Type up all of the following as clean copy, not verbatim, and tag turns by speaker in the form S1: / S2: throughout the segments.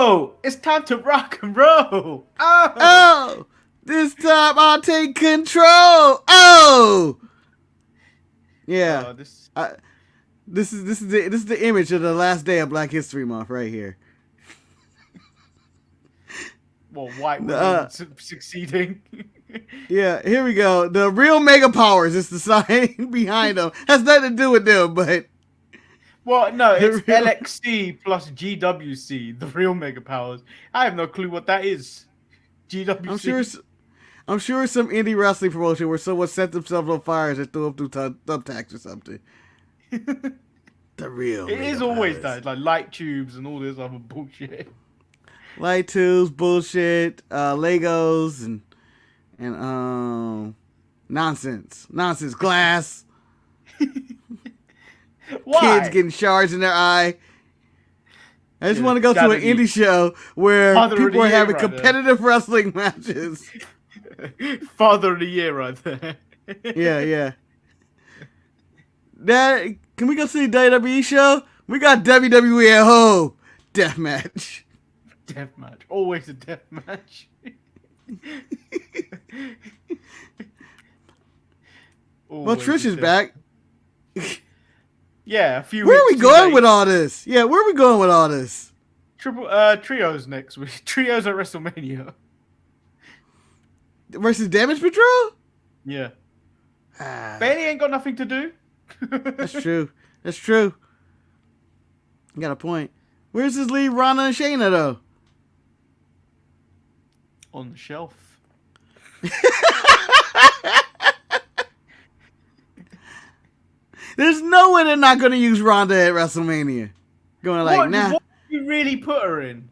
S1: Oh, it's time to rock and roll.
S2: Oh, this time I'll take control. Oh, yeah. This is the image of the last day of Black History Month right here.
S1: Well, white women succeeding.
S2: Yeah, here we go. The real mega powers is the sign behind them. Has nothing to do with them, but.
S1: Well, no, it's LXC plus GWC, the real mega powers. I have no clue what that is. GWC.
S2: I'm sure it's some indie wrestling promotion where someone set themselves on fire and threw up through thumbtacks or something. The real.
S1: It is always that, like light tubes and all this other bullshit.
S2: Light tubes, bullshit, Legos, and nonsense, glass.
S1: Why?
S2: Kids getting shards in their eye. I just want to go to an indie show where people are having competitive wrestling matches.
S1: Father of the Year right there.
S2: Yeah. Can we go see the WWE show? We got WWE at home. Deathmatch.
S1: Deathmatch. Always a deathmatch.
S2: Well, Trish is back.
S1: Yeah, a few
S2: Where are we going with all this? Yeah, where are we going with all this?
S1: Trios next week. Trios at WrestleMania.
S2: Versus Damage Patrol?
S1: Yeah. Bailey ain't got nothing to do.
S2: That's true. You got a point. Where's his lead Rana and Shayna, though?
S1: On the shelf.
S2: There's no way they're not going to use Ronda at WrestleMania. Going like, nah.
S1: What did you really put her in?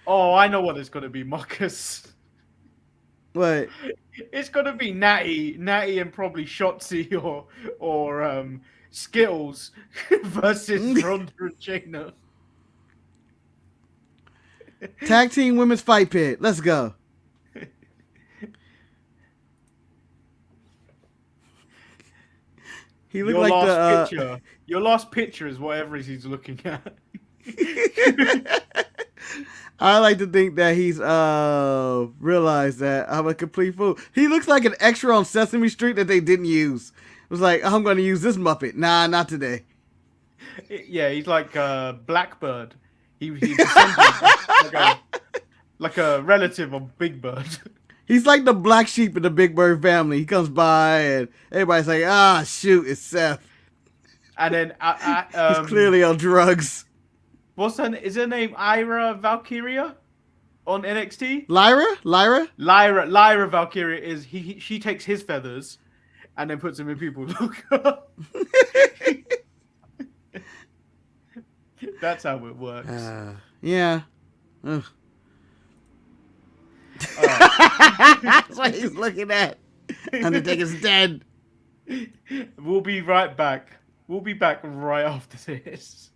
S1: Oh, I know what it's going to be, Marcus.
S2: What?
S1: It's going to be Natty and probably Shotzi or Skittles versus Ronda and Shayna.
S2: Tag team women's fight pit. Let's go. He looked like the
S1: picture. Your last picture is whatever he's looking at.
S2: I like to think that he's realized that I'm a complete fool. He looks like an extra on Sesame Street that they didn't use. It was like, I'm going to use this Muppet. Nah, not today.
S1: Yeah, he's like Blackbird. He's like a relative of Big Bird.
S2: He's like the black sheep in the Big Bird family. He comes by and everybody's like, shoot, it's Seth.
S1: And then
S2: he's clearly on drugs.
S1: Is her name Ira Valkyria on NXT?
S2: Lyra
S1: Valkyria is she takes his feathers and then puts them in people's look. That's how it works.
S2: Yeah. That's what he's looking at. Undertaker's dead.
S1: We'll be right back. We'll be back right after this.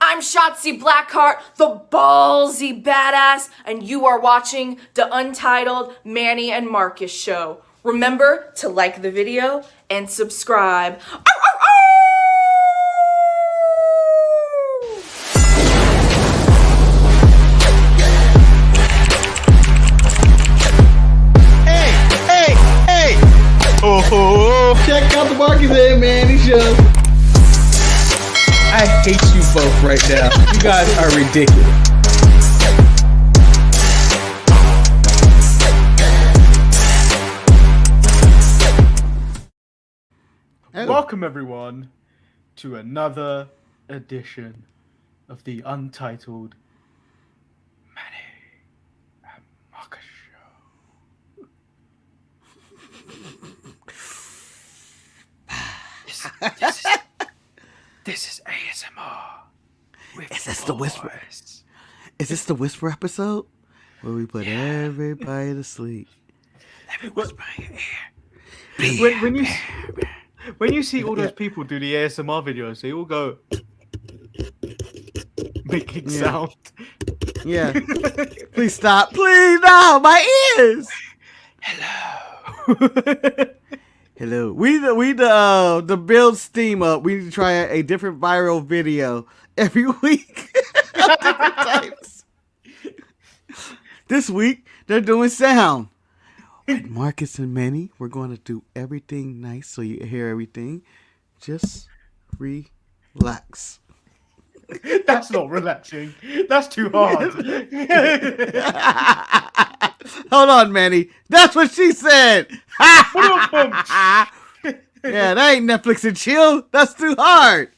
S3: I'm Shotzi Blackheart, the ballsy badass, and you are watching the Untitled Manny and Marcus show. Remember to like the video and subscribe.
S2: Hey! Oh! Check out the Marcus and Manny show.
S4: I hate you both right now. You guys are ridiculous.
S1: Welcome everyone to another edition of the Untitled Manny and Marcus show. This is ASMR.
S2: Is this the whisper? Is this the whisper episode where we put everybody to sleep?
S1: Let me whisper in your ear. When you see all those people do the ASMR videos, they all go making sound.
S2: Yeah. Please stop. Please, no, my ears. Hello. We to build steam up. We need to try a different viral video every week. different types. This week, they're doing sound. With Marcus and Manny, we're going to do everything nice so you hear everything. Just relax.
S1: That's not relaxing. That's too hard.
S2: Hold on, Manny. That's what she said. Yeah, that ain't Netflix and chill. That's too hard.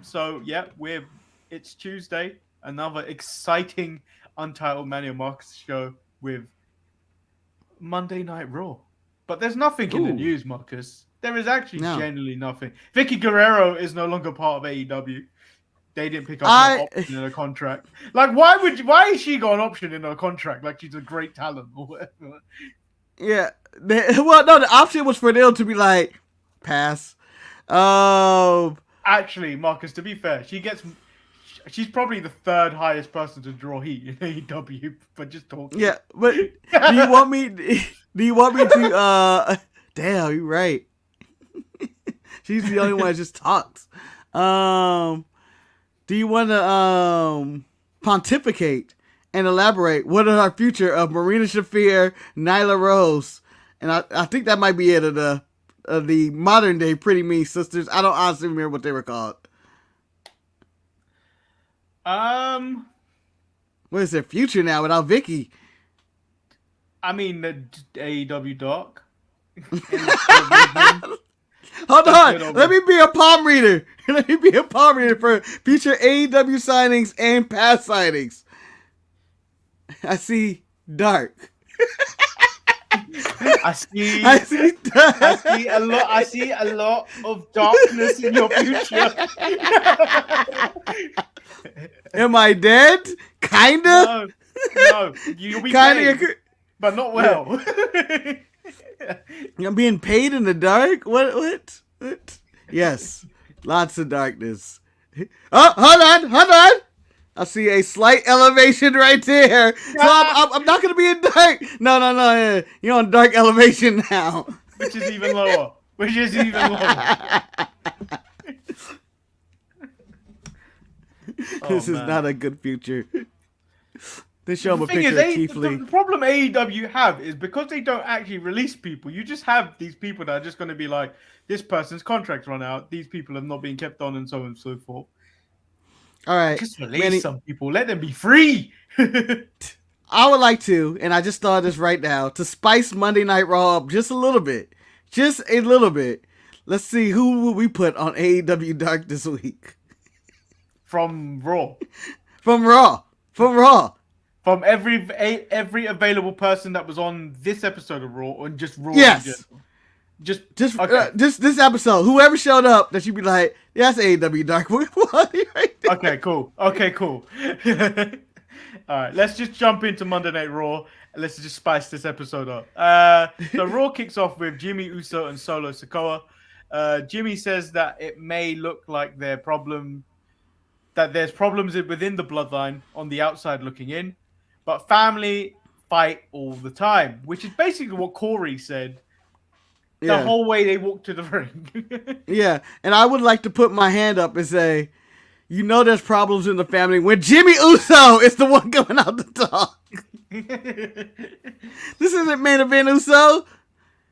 S1: So yeah, it's Tuesday. Another exciting Untitled Manny and Marcus show with Monday Night Raw. But there's nothing in the news, Marcus. There is actually genuinely nothing. Vicky Guerrero is no longer part of AEW. They didn't pick up an option in a contract. Like, why is she got an option in her contract? Like she's a great talent or whatever.
S2: Yeah. Well, no, the option was for them to be like, pass.
S1: Actually, Marcus, to be fair, she's probably the third highest person to draw heat in AEW, but just talking.
S2: Yeah, but do you want me to damn, you're right. She's the only one that just talks. Do you want to pontificate and elaborate what is our future of Marina Shafir, Nyla Rose, and I think that might be it of the modern day Pretty Mean Sisters. I don't honestly remember what they were called. What is their future now without Vicky?
S1: I mean, the AEW Dark.
S2: Hold on. Let me be a palm reader. Let me be a palm reader for future AEW signings and past signings. I see dark.
S1: I see a lot of darkness in your future.
S2: Am I dead? Kinda?
S1: No. You'll be paid, but not well.
S2: I'm being paid in the dark? What? Yes. Lots of darkness. Oh, hold on. I see a slight elevation right there. So I'm not going to be in dark. No. You're on dark elevation now.
S1: Which is even lower.
S2: This is not a good future. They show him a picture of Keith Lee.
S1: The problem AEW have is because they don't actually release people, you just have these people that are just going to be like, this person's contract's run out, these people have not been kept on, and so on and so forth.
S2: All right.
S1: Just release some people. Let them be free.
S2: I would like to, and I just thought of this right now, to spice Monday Night Raw up just a little bit. Just a little bit. Let's see who will we put on AEW Dark this week.
S1: From Raw.
S2: From Raw.
S1: From every available person that was on this episode of Raw, or just Raw.
S2: Yes.
S1: Just
S2: okay. This episode, whoever showed up, that you'd be like, yeah, that's AEW Dark.
S1: Okay, cool. All right, let's just jump into Monday Night Raw. And let's just spice this episode up. So Raw kicks off with Jimmy Uso and Solo Sikoa. Jimmy says that it may look like there's problems within the bloodline on the outside looking in, but family fight all the time, which is basically what Corey said the whole way they walked to the ring.
S2: Yeah, and I would like to put my hand up and say, you know there's problems in the family when Jimmy Uso is the one coming out to talk. This isn't main event Uso.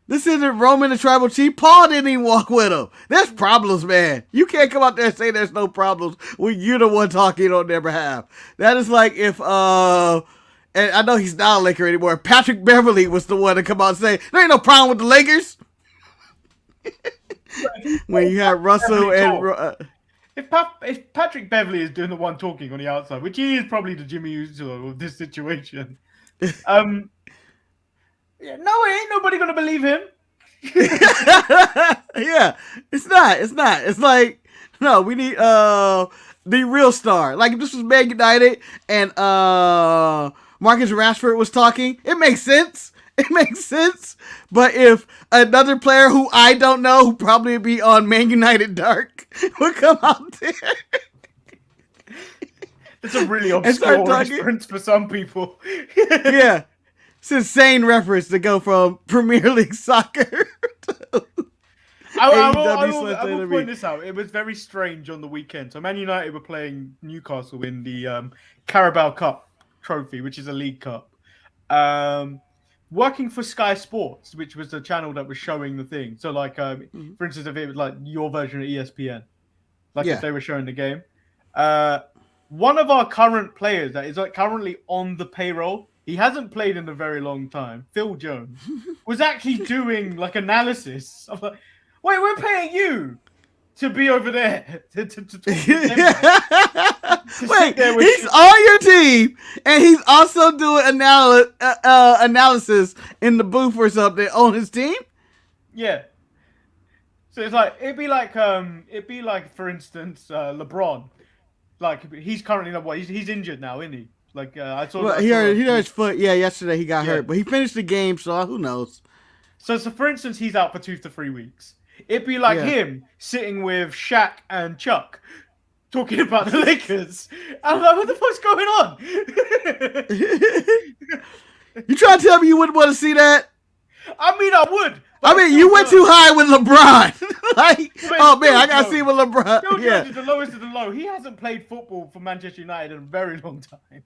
S2: This isn't Roman the Tribal Chief. Paul didn't even walk with him. There's problems, man. You can't come out there and say there's no problems when you're the one talking on their behalf. That is like if, and I know he's not a Laker anymore, Patrick Beverly was the one to come out and say, there ain't no problem with the Lakers. When you had Russell and...
S1: If Patrick Beverly is doing the one talking on the outside, which he is probably the Jimmy Uso of this situation, no, ain't nobody gonna believe him.
S2: Yeah, it's not. It's like, no, we need the real star. Like if this was Man United and Marcus Rashford was talking, it makes sense. But if another player who I don't know, who probably would be on Man United Dark, would come out there.
S1: It's a really obscure reference for some people.
S2: Yeah. It's an insane reference to go from Premier League soccer to
S1: I will point this out. It was very strange on the weekend. So Man United were playing Newcastle in the Carabao Cup trophy, which is a league cup. Working for Sky Sports, which was the channel that was showing the thing. So, like, for instance, if it was like your version of ESPN, like if they were showing the game, one of our current players that is like currently on the payroll, he hasn't played in a very long time, Phil Jones, was actually doing like analysis. I'm like, wait, we're paying you to be over there to talk to
S2: Wait, he's on your team, and he's also doing analysis in the booth or something on his team.
S1: Yeah. So it's like it'd be like for instance LeBron, like he's currently he's injured now, isn't he? Like I saw.
S2: Well, he hurt his foot. Yeah, yesterday he got hurt, but he finished the game, so who knows?
S1: So for instance, he's out for 2 to 3 weeks. It'd be like him sitting with Shaq and Chuck talking about the Lakers. I'm like, what the fuck's going on?
S2: You trying to tell me you wouldn't want to see that?
S1: I mean, I would.
S2: I mean, you went too high with LeBron. Oh man, I gotta see with LeBron.
S1: Phil Jones is the lowest of the low. He hasn't played football for Manchester United in a very long time.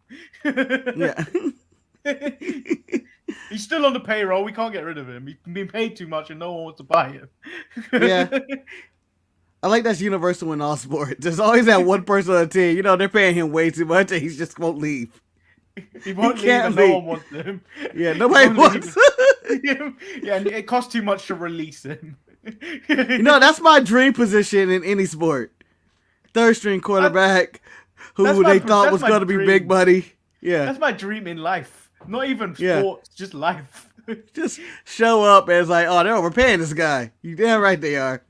S1: He's still on the payroll. We can't get rid of him. He's been paid too much, and no one wants to buy him.
S2: I like that's universal in all sports. There's always that one person on the team. You know, they're paying him way too much, and he just won't leave.
S1: He won't leave, and no one wants him.
S2: Yeah, nobody wants
S1: him. Yeah, and it costs too much to release him.
S2: You know, that's my dream position in any sport. Third string quarterback who they thought was going to be big buddy. Yeah,
S1: that's my dream in life. Not even sports, just life.
S2: Just show up and it's like, oh, they're overpaying this guy. You damn right they are.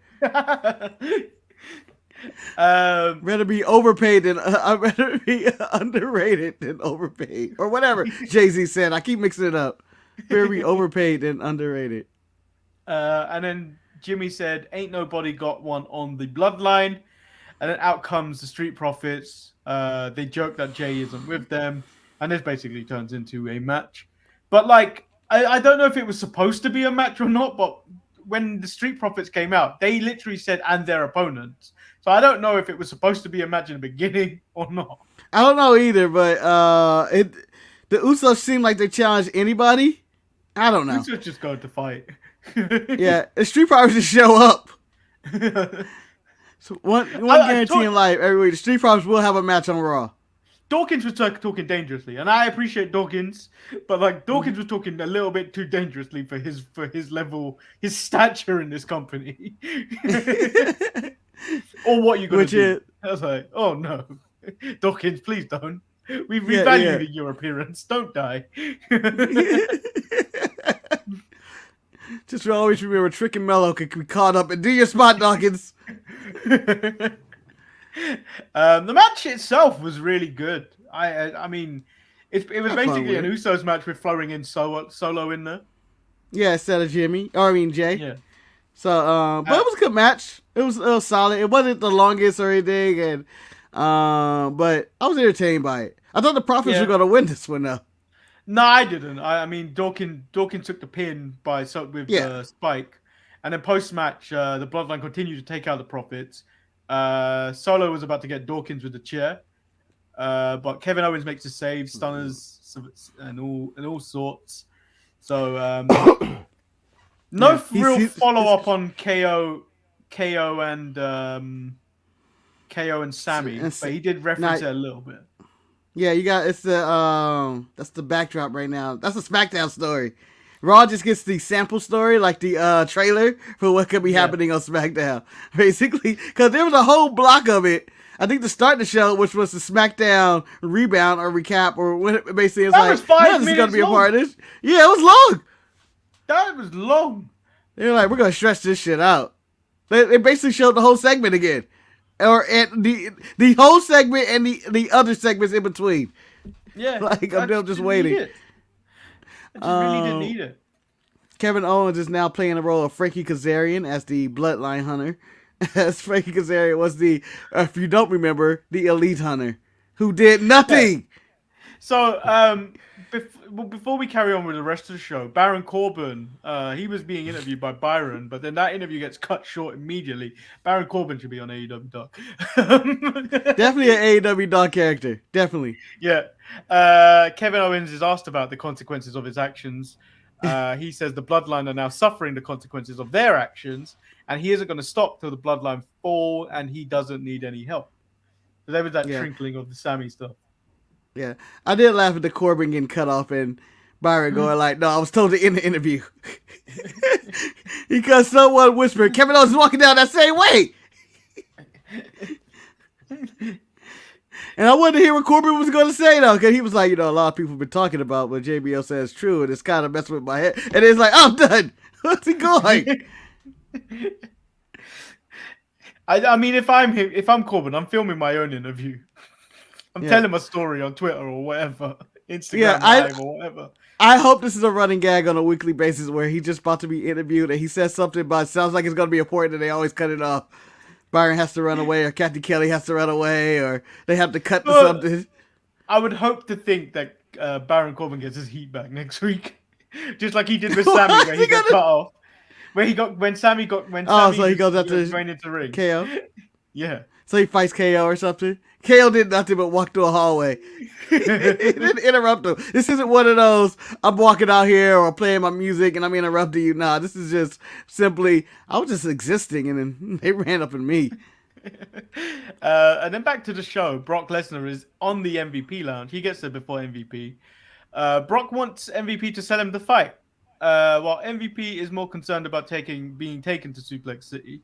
S2: Rather be overpaid than I'd rather be underrated than overpaid, or whatever Jay-Z said. I keep mixing it up. Rather be overpaid than underrated.
S1: And then Jimmy said, "Ain't nobody got one on the bloodline." And then out comes the Street Profits. They joke that Jay isn't with them, and this basically turns into a match. But like, I don't know if it was supposed to be a match or not. But when the Street Profits came out, they literally said "and their opponents." So I don't know if it was supposed to be a match in the beginning or not.
S2: I don't know either, but the Usos seem like they challenge anybody. I don't know.
S1: Usos just go to fight.
S2: Yeah, the Street Profits just show up. So one guarantee in life every week, the Street Profits will have a match on Raw.
S1: Dawkins was talking dangerously, and I appreciate Dawkins, but like Dawkins was talking a little bit too dangerously for his level, his stature in this company. Or what you gonna do? I was like, oh no, Dawkins, please don't. We value your appearance. Don't die.
S2: Just always remember, Trick and Mello can be caught up and do your spot, Dawkins.
S1: The match itself was really good. I mean, it was basically an Usos match with throwing in Solo in there.
S2: Yeah, instead of Jimmy. Or I mean Jay.
S1: Yeah.
S2: So, but it was a good match. It was solid. It wasn't the longest or anything, and but I was entertained by it. I thought the Profits were gonna win this one though.
S1: No, I didn't. I mean, Dawkins took the pin with Spike, and then post match, the Bloodline continued to take out the Profits. Solo was about to get Dawkins with the chair, but Kevin Owens makes a save, stunners, and all sorts. So no real follow up on KO and Sammy, but he did reference it a little bit.
S2: Yeah, you got that's the backdrop right now. That's a SmackDown story. Raw just gets the sample story, like the trailer for what could be happening on SmackDown, basically, because there was a whole block of it. I think to start the show, which was the SmackDown rebound or recap, or what basically it's like, this is gonna be a part of this. Yeah, it was long.
S1: That was long.
S2: They were like, we're gonna stretch this shit out. They basically showed the whole segment again, or the whole segment and the other segments in between.
S1: Yeah,
S2: like I'm just waiting.
S1: I just really didn't need it.
S2: Kevin Owens is now playing the role of Frankie Kazarian as the Bloodline Hunter. As Frankie Kazarian was the, if you don't remember, the Elite Hunter who did nothing.
S1: Yeah. So before we carry on with the rest of the show, Baron Corbin, he was being interviewed by Byron, but then that interview gets cut short immediately. Baron Corbin should be on AEW Dark.
S2: Definitely an AEW Dark character. Definitely.
S1: Yeah. Kevin Owens is asked about the consequences of his actions. He says the Bloodline are now suffering the consequences of their actions, and he isn't going to stop till the Bloodline fall, and he doesn't need any help. So there was that trinkling of the Sammy stuff.
S2: Yeah, I did laugh at the Corbin getting cut off and Byron going like, "No, I was told to end the interview." Because someone whispered, "Kevin Owens is walking down that same way." And I wanted to hear what Corbin was going to say though, because he was like, a lot of people have been talking about what JBL says is true, and it's kind of messing with my head. And it's like, I'm done. What's he going?
S1: I mean, if I'm Corbin, I'm filming my own interview. I'm telling my story on Twitter or whatever, Instagram Live or whatever.
S2: I hope this is a running gag on a weekly basis where he's just about to be interviewed and he says something, but it sounds like it's going to be important and they always cut it off. Byron has to run away, or Kathy Kelly has to run away, or they have to cut to something.
S1: I would hope to think that Baron Corbin gets his heat back next week, just like he did with Sammy, where he got cut off. When Sammy so he goes out to going into the ring.
S2: KO.
S1: Yeah.
S2: So he fights KO or something. KO did nothing but walk through a hallway. He didn't interrupt him. This isn't one of those, I'm walking out here or playing my music and I'm interrupting you. Nah, this is just simply, I was just existing and then they ran up on me.
S1: And then back to the show. Brock Lesnar is on the MVP lounge. He gets there before MVP. Brock wants MVP to sell him the fight. While MVP is more concerned about being taken to Suplex City.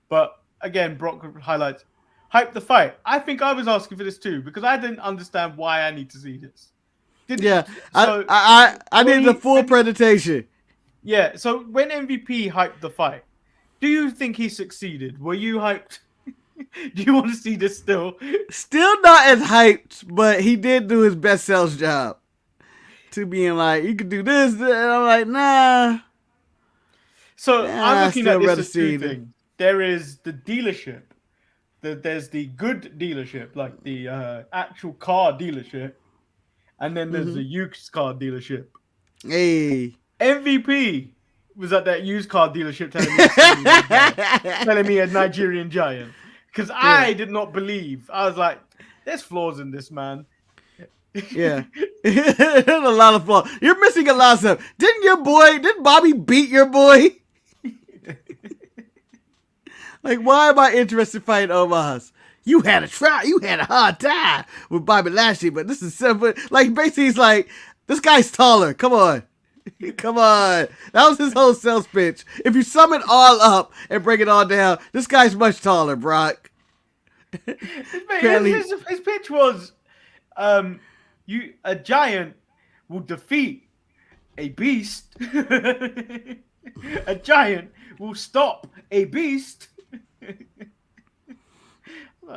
S1: But again, Brock highlights, hype the fight. I think I was asking for this too because I didn't understand why I need to see this.
S2: I need the full presentation.
S1: Yeah, so when MVP hyped the fight, do you think he succeeded? Were you hyped? Do you want to see this still?
S2: Still not as hyped, but he did do his best sales job. To being like, you could do this, and I'm like, nah.
S1: So I'm looking at this as two things. There is the dealership. There's the good dealership, like the actual car dealership, and then there's the used car dealership.
S2: Hey,
S1: MVP was at that used car dealership telling me a Nigerian giant because I did not believe. I was like, "There's flaws in this man."
S2: Yeah, there's a lot of flaws. You're missing a lot of stuff. Didn't Bobby beat your boy? Like, why am I interested in fighting Omos? You had a hard time with Bobby Lashley, but this is simple. Like, basically, he's like, this guy's taller. Come on. Come on. That was his whole sales pitch. If you sum it all up and break it all down, this guy's much taller, Brock.
S1: His pitch was, a giant will defeat a beast. A giant will stop a beast.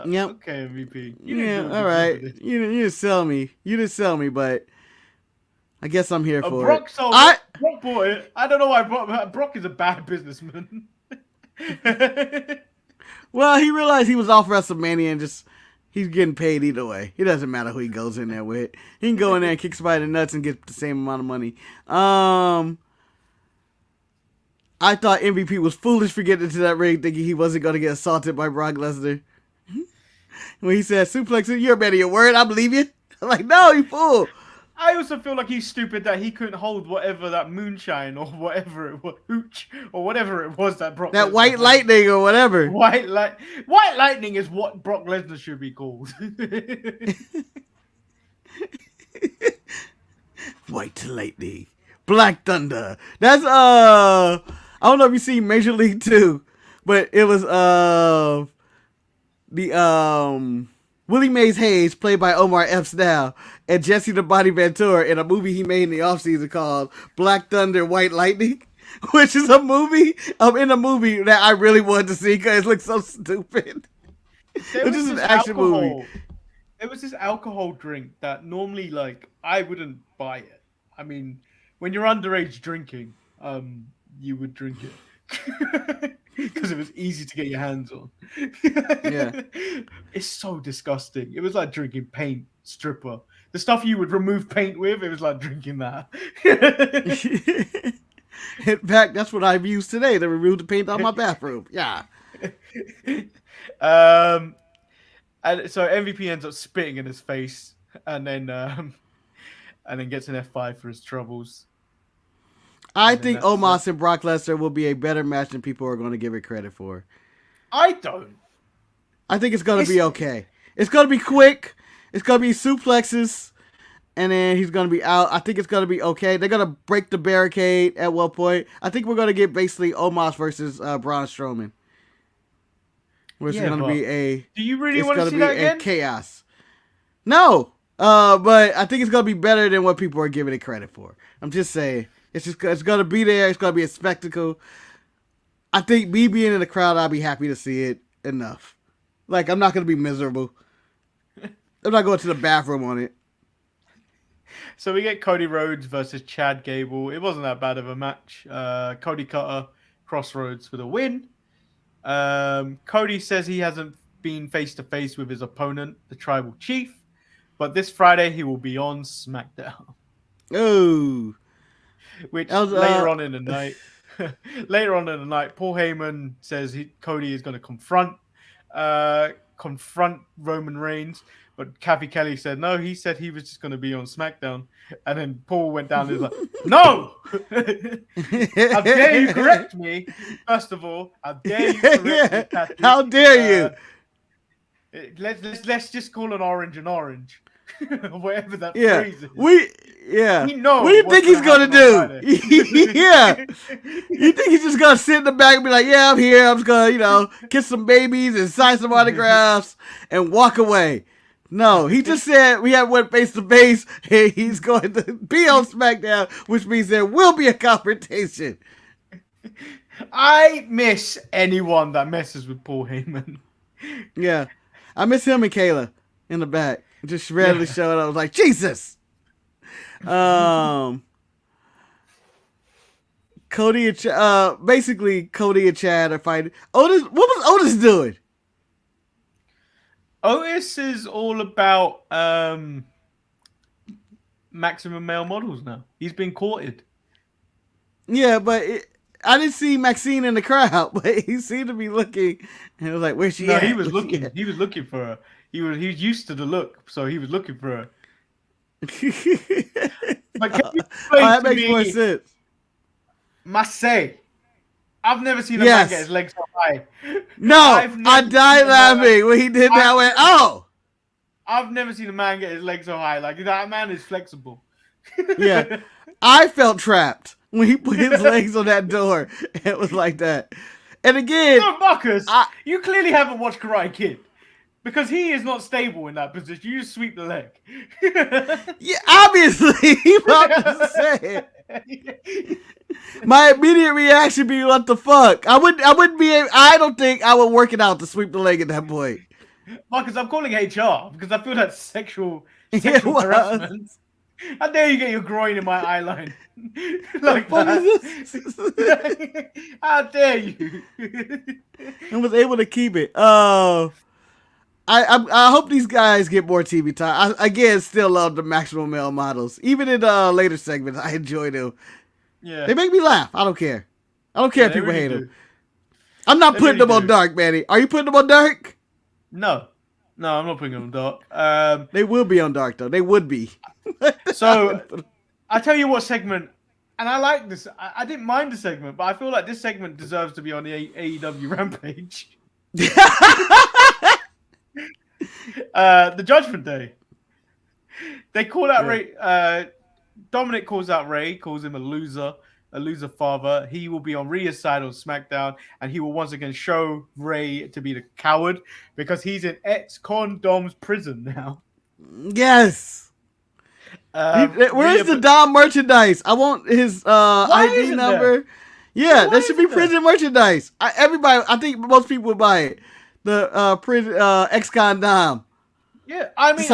S2: Yep.
S1: Okay, MVP.
S2: All right. You didn't sell me. You didn't sell me, but I guess I'm here for
S1: Brock
S2: it.
S1: Sold Brock bought it. I don't know why Brock is a bad businessman.
S2: Well, he realized he was off WrestleMania and he's getting paid either way. It doesn't matter who he goes in there with. He can go in there and kick somebody in the nuts and get the same amount of money. I thought MVP was foolish for getting into that ring thinking he wasn't going to get assaulted by Brock Lesnar. When he said, suplex, you're a man of your word, I believe you. I'm like, no, you fool.
S1: I also feel like he's stupid that he couldn't hold whatever that moonshine or whatever it was, hooch or whatever it was that Brock.
S2: That white lightning or whatever.
S1: White lightning is what Brock Lesnar should be called.
S2: White lightning, Black Thunder. That's I don't know if you see Major League 2, but it was Willie Mays Hayes, played by Omar Epps now, and Jesse the Body Ventura in a movie he made in the offseason called Black Thunder, White Lightning, which is a movie in a movie that I really wanted to see because it looks so stupid. It's just an action movie.
S1: There was this alcohol drink that normally, like, I wouldn't buy it. I mean, when you're underage drinking, you would drink it. Because it was easy to get your hands on.
S2: Yeah.
S1: It's so disgusting. It was like drinking paint stripper. the stuff you would remove paint with. It was like drinking that.
S2: In fact, that's what I've used today to remove the paint on my bathroom. Yeah.
S1: And so MVP ends up spitting in his face, and then gets an F5 for his troubles.
S2: I think Omos and Brock Lesnar will be a better match than people are going to give it credit for.
S1: I don't.
S2: I think it's going to be okay. It's going to be quick. It's going to be suplexes, and then he's going to be out. I think it's going to be okay. They're going to break the barricade at one point. I think we're going to get basically Omos versus Braun Strowman. Which is going to be a...
S1: Do you really want to see that again?
S2: Chaos. No. But I think it's going to be better than what people are giving it credit for. I'm just saying. It's going to be there. It's going to be a spectacle. I think me being in the crowd, I'll be happy to see it enough. Like, I'm not going to be miserable. I'm not going to the bathroom on it.
S1: So we get Cody Rhodes versus Chad Gable. It wasn't that bad of a match. Cody Cutter, Crossroads for the win. Cody says he hasn't been face-to-face with his opponent, the Tribal Chief. But this Friday, he will be on SmackDown.
S2: Oh.
S1: Which later on in the night, Paul Heyman says Cody is going to confront Roman Reigns, but Kathy Kelly said no. He said he was just going to be on SmackDown, and then Paul went down and was like, "No, how dare you correct me? First of all, how dare you correct me, Kathy?
S2: How dare
S1: you? Let's just call an orange an orange." Whatever that phrase is.
S2: We know. What do you think he's gonna do? Yeah. You think he's just gonna sit in the back and be like, "Yeah, I'm here. I'm just gonna, kiss some babies and sign some autographs and walk away." No, he just said we went face to face, and he's going to be on SmackDown, which means there will be a confrontation.
S1: I miss anyone that messes with Paul Heyman.
S2: Yeah, I miss him and Kayla in the back. Just randomly showing up. I was like, Jesus. Cody and Cody and Chad are fighting. Otis, what was Otis doing?
S1: Otis is all about maximum male models now. He's been courted.
S2: Yeah, but I didn't see Maxine in the crowd, but he seemed to be looking, and I was like, "Where's she at?"
S1: He was looking. He was looking for her. He was used to the look, so he was looking for her. But can you explain
S2: that
S1: to
S2: makes
S1: me,
S2: more sense.
S1: Massey, I've never seen a man get his legs so high.
S2: No, I died laughing when he did that. I went, "Oh!"
S1: I've never seen a man get his legs so high. Like, that man is flexible.
S2: Yeah, I felt trapped when he put his legs on that door. It was like that. And again,
S1: no, Marcus, you clearly haven't watched Karate Kid. Because he is not stable in that position. You just sweep the leg.
S2: Yeah, obviously. I'm just saying. My immediate reaction be, what the fuck? I don't think I would work it out to sweep the leg at that point.
S1: Marcus, I'm calling HR because I feel that's sexual harassment. How dare you get your groin in my eye line? Like that. How dare you?
S2: I was able to keep it. I hope these guys get more TV time. I again still love the maximum male models. Even in later segments, I enjoy them.
S1: Yeah,
S2: they make me laugh. I don't care. I don't care if people really hate them. I'm not putting them on dark, Manny. Are you putting them on dark?
S1: No, I'm not putting them on dark.
S2: They will be on dark though. They would be.
S1: So I tell you what segment, and I like this. I didn't mind the segment, but I feel like this segment deserves to be on the AEW Rampage. The Judgment Day. They call out Ray. Dominic calls out Ray, calls him a loser father. He will be on Rhea's side on SmackDown, and he will once again show Ray to be the coward because he's in ex-condom's prison now.
S2: Yes. Where's the Dom merchandise? I want his ID number. There? Yeah, that should be prison merchandise. I think most people would buy it. The prison ex-con Dom.
S1: Yeah, I mean,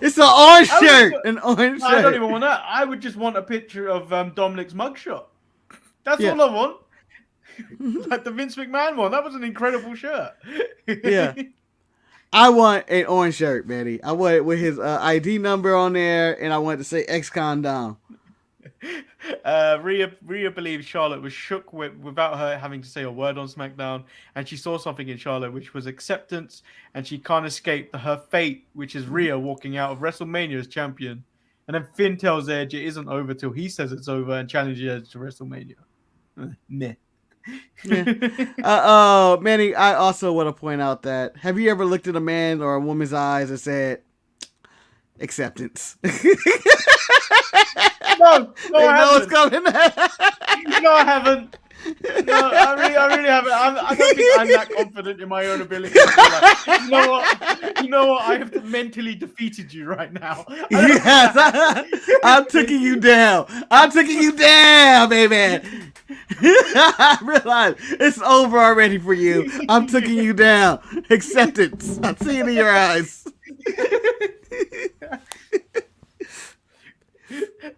S2: it's an orange shirt. An orange shirt.
S1: I don't even want that. I would just want a picture of Dominic's mugshot. That's all I want. Like the Vince McMahon one. That was an incredible shirt.
S2: Yeah. I want an orange shirt, Manny. I want it with his ID number on there, and I want to say ex-con down.
S1: Rhea believes Charlotte was shook without her having to say a word on SmackDown, and she saw something in Charlotte which was acceptance, and she can't escape her fate, which is Rhea walking out of WrestleMania as champion. And then Finn tells Edge it isn't over till he says it's over and challenges Edge to WrestleMania. Meh.
S2: Yeah. Manny, I also want to point out that have you ever looked at a man or a woman's eyes and said acceptance?
S1: No,
S2: They
S1: I
S2: know
S1: haven't.
S2: it's coming.
S1: No, I haven't. No, I really haven't. I don't think I'm that confident in my own ability. You know what? I have mentally defeated you right now.
S2: Yes, I'm taking you down. I'm taking you down, baby. I realize it's over already for you. I'm taking you down. Acceptance. I see it in your eyes.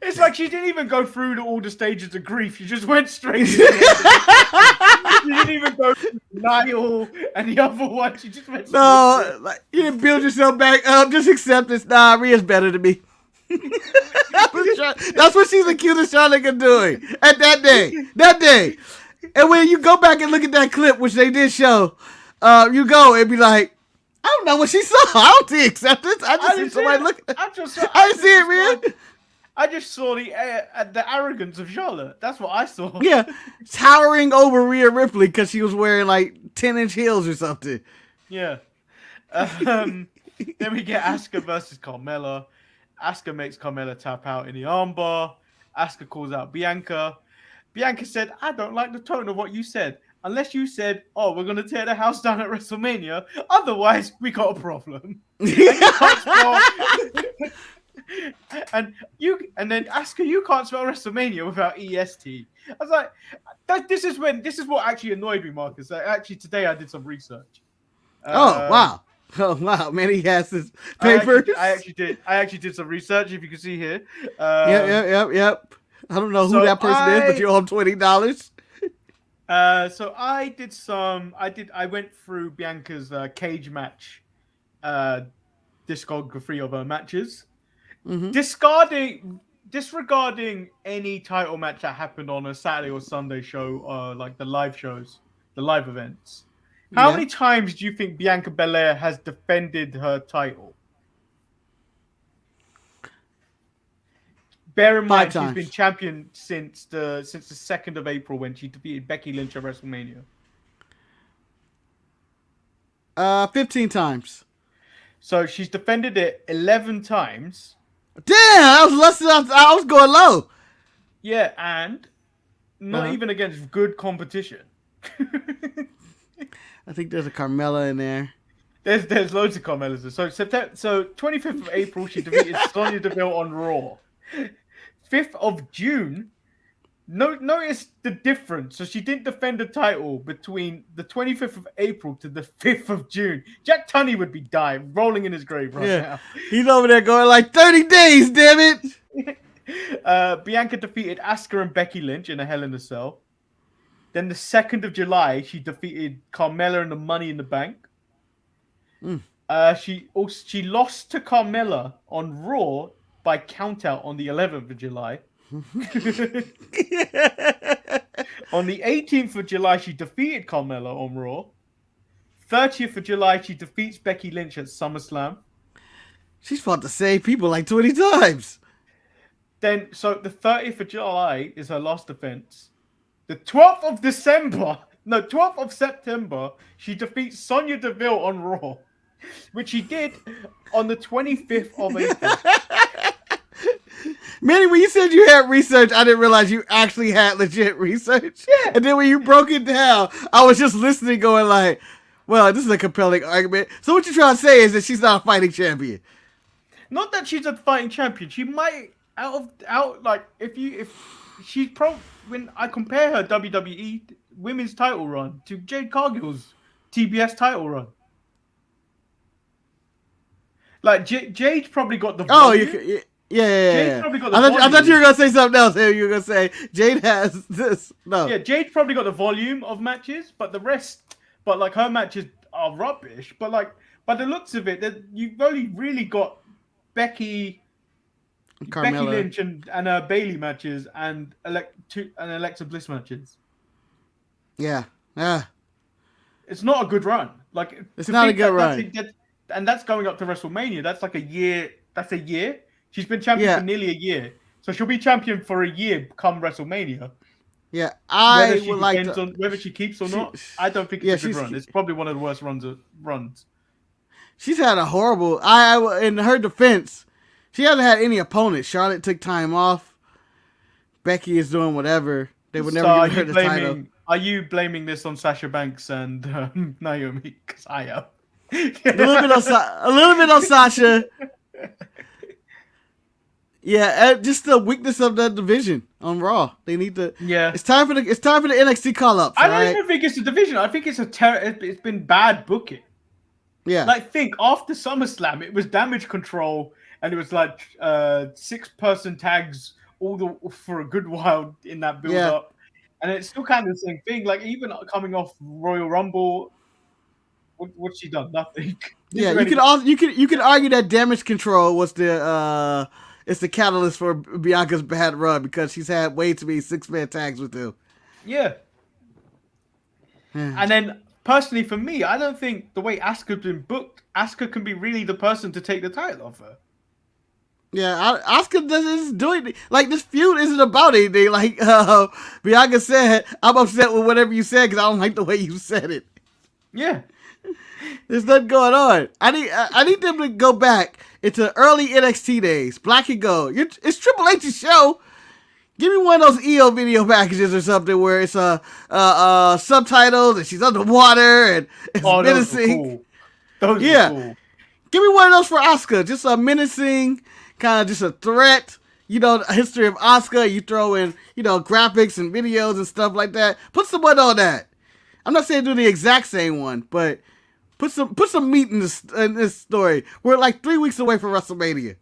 S1: It's like she didn't even go through all the stages of grief. She just went straight to the end. She didn't even go through Niall and the other one. She just went straight
S2: No, like, you didn't build yourself back up. Just acceptance. Nah, Rhea's better than me. That's what she's accusing Charlotte of doing at that day. That day. And when you go back and look at that clip, which they did show, you go and be like, I don't know what she saw. I don't see acceptance. I just see somebody looking. I didn't see it, Rhea.
S1: I just saw the arrogance of Charlotte. That's what I saw.
S2: Yeah, towering over Rhea Ripley because she was wearing like 10-inch heels or something.
S1: Yeah. Then we get Asuka versus Carmella. Asuka makes Carmella tap out in the armbar. Asuka calls out Bianca. Bianca said, I don't like the tone of what you said. Unless you said, oh, we're going to tear the house down at WrestleMania. Otherwise, we got a problem. And then Asuka, you can't spell WrestleMania without EST. I was like, this is what actually annoyed me, Marcus. Actually, today I did some research.
S2: Wow, man, he has his paper.
S1: I actually did some research. If you can see here.
S2: Yep. I don't know who that person is, but you owe him $20.
S1: So I went through Bianca's cage match discography of her matches. Mm-hmm. Disregarding any title match that happened on a Saturday or Sunday show, like the live shows, the live events. How many times do you think Bianca Belair has defended her title? Bear in mind, she's been champion since the 2nd of April when she defeated Becky Lynch at WrestleMania.
S2: 15 times.
S1: So she's defended it 11 times.
S2: Damn, I was going low.
S1: Yeah, and not even against good competition.
S2: I think there's a Carmella in there.
S1: There's loads of Carmellas. So 25th of April, she defeated Sonya Deville on Raw. 5th of June, notice the difference. So she didn't defend the title between the 25th of April to the 5th of June. Jack Tunney would be dying, rolling in his grave right now.
S2: He's over there going like 30 days, damn it.
S1: Bianca defeated Asuka and Becky Lynch in a Hell in a Cell. Then the 2nd of July, she defeated Carmella in the Money in the Bank. She lost to Carmella on Raw by countout on the 11th of July. On the 18th of July, she defeated Carmella on Raw. 30th of July, she defeats Becky Lynch at SummerSlam.
S2: She's fought the same people like 20 times.
S1: Then, so the 30th of July is her last defense. The 12th of September, she defeats Sonya Deville on Raw, which she did on the 25th of April.
S2: Manny, when you said you had research, I didn't realize you actually had legit research.
S1: Yeah.
S2: And then when you broke it down, I was just listening going like, well, this is a compelling argument. So what you're trying to say is that she's not a fighting champion.
S1: Not that she's a fighting champion. She might when I compare her WWE women's title run to Jade Cargill's TBS title run. Like Jade's probably got the volume.
S2: Yeah.
S1: Probably got the
S2: I thought you were gonna say something else. Here you were gonna say Jade has this. No.
S1: Yeah, Jade's probably got the volume of matches, but the rest, like her matches are rubbish. But like by the looks of it, that you've only really got Becky Lynch and Bailey matches and Alexa Bliss matches.
S2: Yeah.
S1: It's not a good run. Like,
S2: it's not a good run.
S1: And that's going up to WrestleMania. That's like a year. That's a year. She's been champion for nearly a year. So she'll be champion for a year come WrestleMania.
S2: Yeah,
S1: whether she keeps or not, I don't think it's a good run. It's probably one of the worst runs.
S2: She's had a horrible. In her defense, she hasn't had any opponents. Charlotte took time off. Becky is doing whatever. They would never give her the title.
S1: Are you blaming this on Sasha Banks and Naomi? Because I am.
S2: a little bit on Sasha. Yeah, just the weakness of the division on Raw. They need to.
S1: Yeah,
S2: it's time for the NXT call ups.
S1: I don't even think it's a division. I think it's it's been bad booking.
S2: Yeah,
S1: like think after SummerSlam, it was Damage Control, and it was like 6-person tags for a good while in that build up. And it's still kind of the same thing. Like, even coming off Royal Rumble, what's she done? Nothing.
S2: Yeah, you could argue that Damage Control was the catalyst for Bianca's bad run because she's had way too many 6-man tags with them.
S1: Yeah. And then, personally, for me, I don't think the way Asuka's been booked, Asuka can be really the person to take the title off her.
S2: Yeah, Asuka isn't doing it. Like, this feud isn't about anything. Like, Bianca said, I'm upset with whatever you said because I don't like the way you said it.
S1: Yeah.
S2: There's nothing going on. I need them to go back into early NXT days. Black and Gold. It's Triple H's show. Give me one of those EO video packages or something where it's subtitles and she's underwater and it's menacing.
S1: Those are cool.
S2: Give me one of those for Asuka. Just a menacing, kind of just a threat. You know, a history of Asuka. You throw in, graphics and videos and stuff like that. Put someone on that. I'm not saying do the exact same one, but put some meat in this story. We're like 3 weeks away from WrestleMania.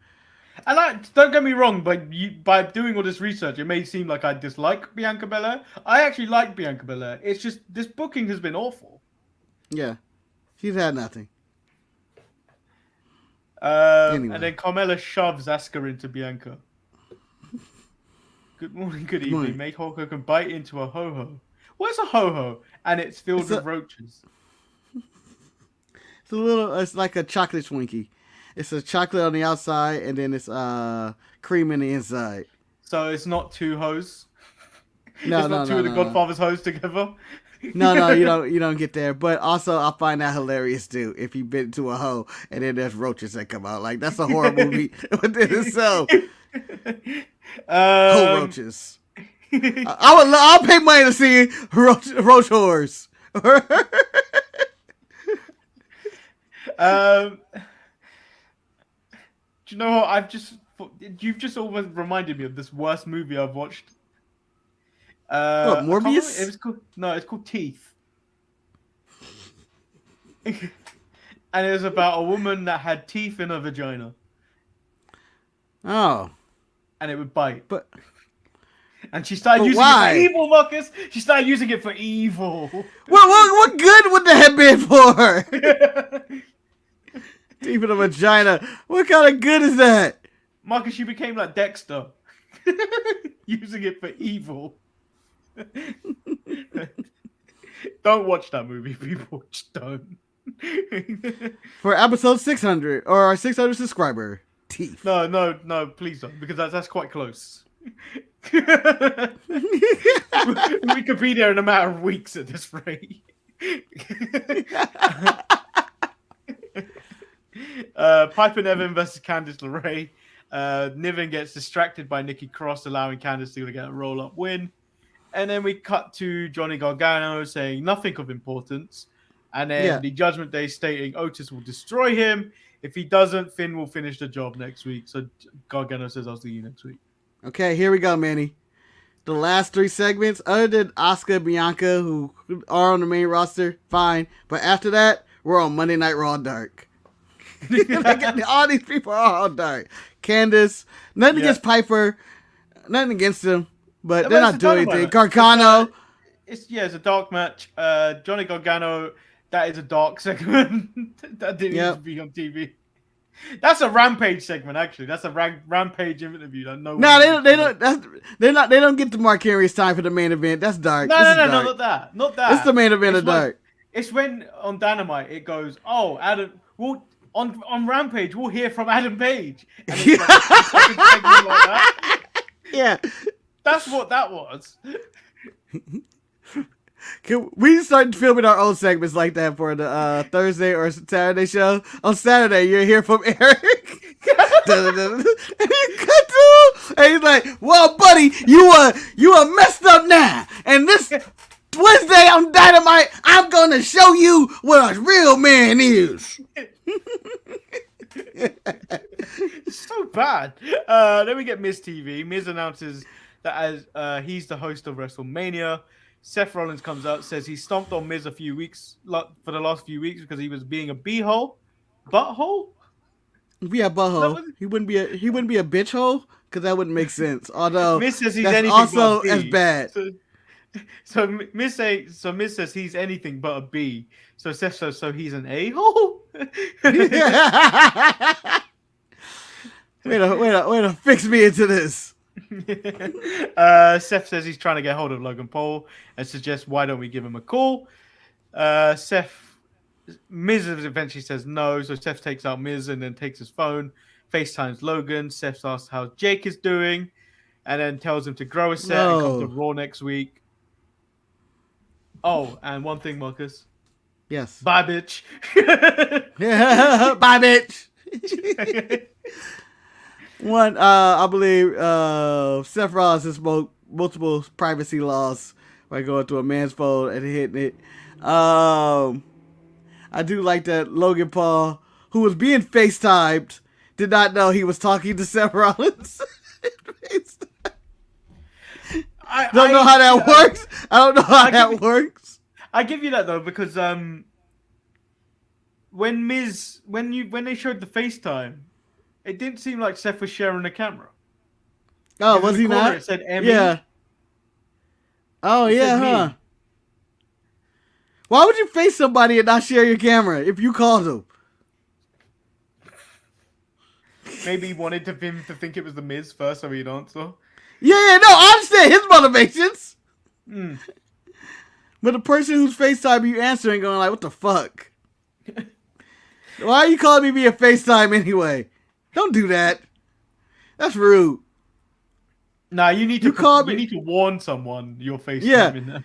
S1: And don't get me wrong, but by doing all this research, it may seem like I dislike Bianca Belair. I actually like Bianca Belair. It's just this booking has been awful.
S2: Yeah, she's had nothing.
S1: Anyway. And then Carmella shoves Asuka into Bianca. Good morning, good evening. Make Hulk Hogan bite into a ho-ho. What's a ho-ho? And it's filled with roaches.
S2: It's like a chocolate Twinkie. It's a chocolate on the outside, and then it's cream in the inside.
S1: So it's not two hoes?
S2: No,
S1: it's not two of the Godfather's hoes together?
S2: No, you don't get there. But also, I find that hilarious too. If you bit into a hoe and then there's roaches that come out, like that's a horror movie within itself. Hoe roaches. I'll pay money to see roach whores.
S1: Do you know what? You've just always reminded me of this worst movie I've watched.
S2: What, Morbius?
S1: It's called Teeth. And it was about a woman that had teeth in her vagina.
S2: Oh.
S1: And it would bite.
S2: But
S1: and she started using it for evil, Marcus. She started using it for evil.
S2: What good would that have been for? Teeth in a vagina. What kind of good is that?
S1: Marcus, you became like Dexter. Using it for evil. Don't watch that movie, people. Just don't.
S2: For episode 600 or our 600 subscriber, teeth.
S1: No, please don't, because that's quite close. Wikipedia in a matter of weeks at this rate. Piper Niven versus Candice LeRae. Niven gets distracted by Nikki Cross, allowing Candice to get a roll-up win. And then we cut to Johnny Gargano saying nothing of importance. And then the Judgment Day stating Otis will destroy him. If he doesn't, Finn will finish the job next week. So Gargano says, I'll see you next week.
S2: Okay, here we go, Manny. The last 3 segments, other than Asuka and Bianca, who are on the main roster, fine. But after that, we're on Monday Night Raw Dark. All these people are on Dark. Candice, nothing against Piper, nothing against them, but they're not doing anything. Gargano.
S1: It's a dark match. Johnny Gargano That is a dark segment. That didn't need to be on TV. That's a Rampage segment, actually. That's a Rampage interview. That no,
S2: they don't get to Mark Henry's time for the main event. That's dark.
S1: No, not that. Not that.
S2: It's the main event of dark.
S1: It's when on Dynamite it goes, oh, Adam. Well, on Rampage we'll hear from Adam Page. And it's like a segment like that.
S2: Yeah,
S1: that's what that was.
S2: Can we start filming our own segments like that for the Thursday or Saturday show? On Saturday, you'll hear from Eric. And you cut to him, and he's like, "Well, buddy, you are messed up now. And this Wednesday on Dynamite, I'm gonna show you what a real man is."
S1: It's so bad. Then we get Miz TV. Miz announces that as he's the host of WrestleMania. Seth Rollins comes out, says he stomped on Miz for the last few weeks because he was being a butthole.
S2: Yeah, butthole. He wouldn't be a bitch hole because that wouldn't make sense. Although
S1: Miz says he's
S2: that's
S1: anything
S2: also
S1: but a
S2: as
S1: B.
S2: bad.
S1: So Miz says he's anything but a B. So Seth says so he's an a-hole.
S2: Way to fix me into this.
S1: Seth says he's trying to get hold of Logan Paul and suggests why don't we give him a call. Miz eventually says no, so Seth takes out Miz and then takes his phone, FaceTimes Logan. Seth asks how Jake is doing and then tells him to grow a set and come to Raw next week. Oh, and one thing, Marcus.
S2: Yes.
S1: Bye, bitch.
S2: Bye, bitch. I believe Seth Rollins has multiple privacy laws by going to a man's phone and hitting it. I do like that Logan Paul, who was being FaceTimed, did not know he was talking to Seth Rollins. I don't know how that works. I don't know how that works.
S1: I give you that though because when they showed the FaceTime, it didn't seem like Seth was sharing the camera.
S2: Oh, was he not?
S1: It said Emmy.
S2: Yeah. Oh, yeah, huh? Me. Why would you face somebody and not share your camera if you called them?
S1: Maybe he wanted him to think it was the Miz first, so he'd answer.
S2: Yeah, no, I understand his motivations. But the person who's FaceTime you answering going like, what the fuck? Why are you calling me via FaceTime anyway? Don't do that. That's rude.
S1: Nah, you need to warn someone you're FaceTime in there.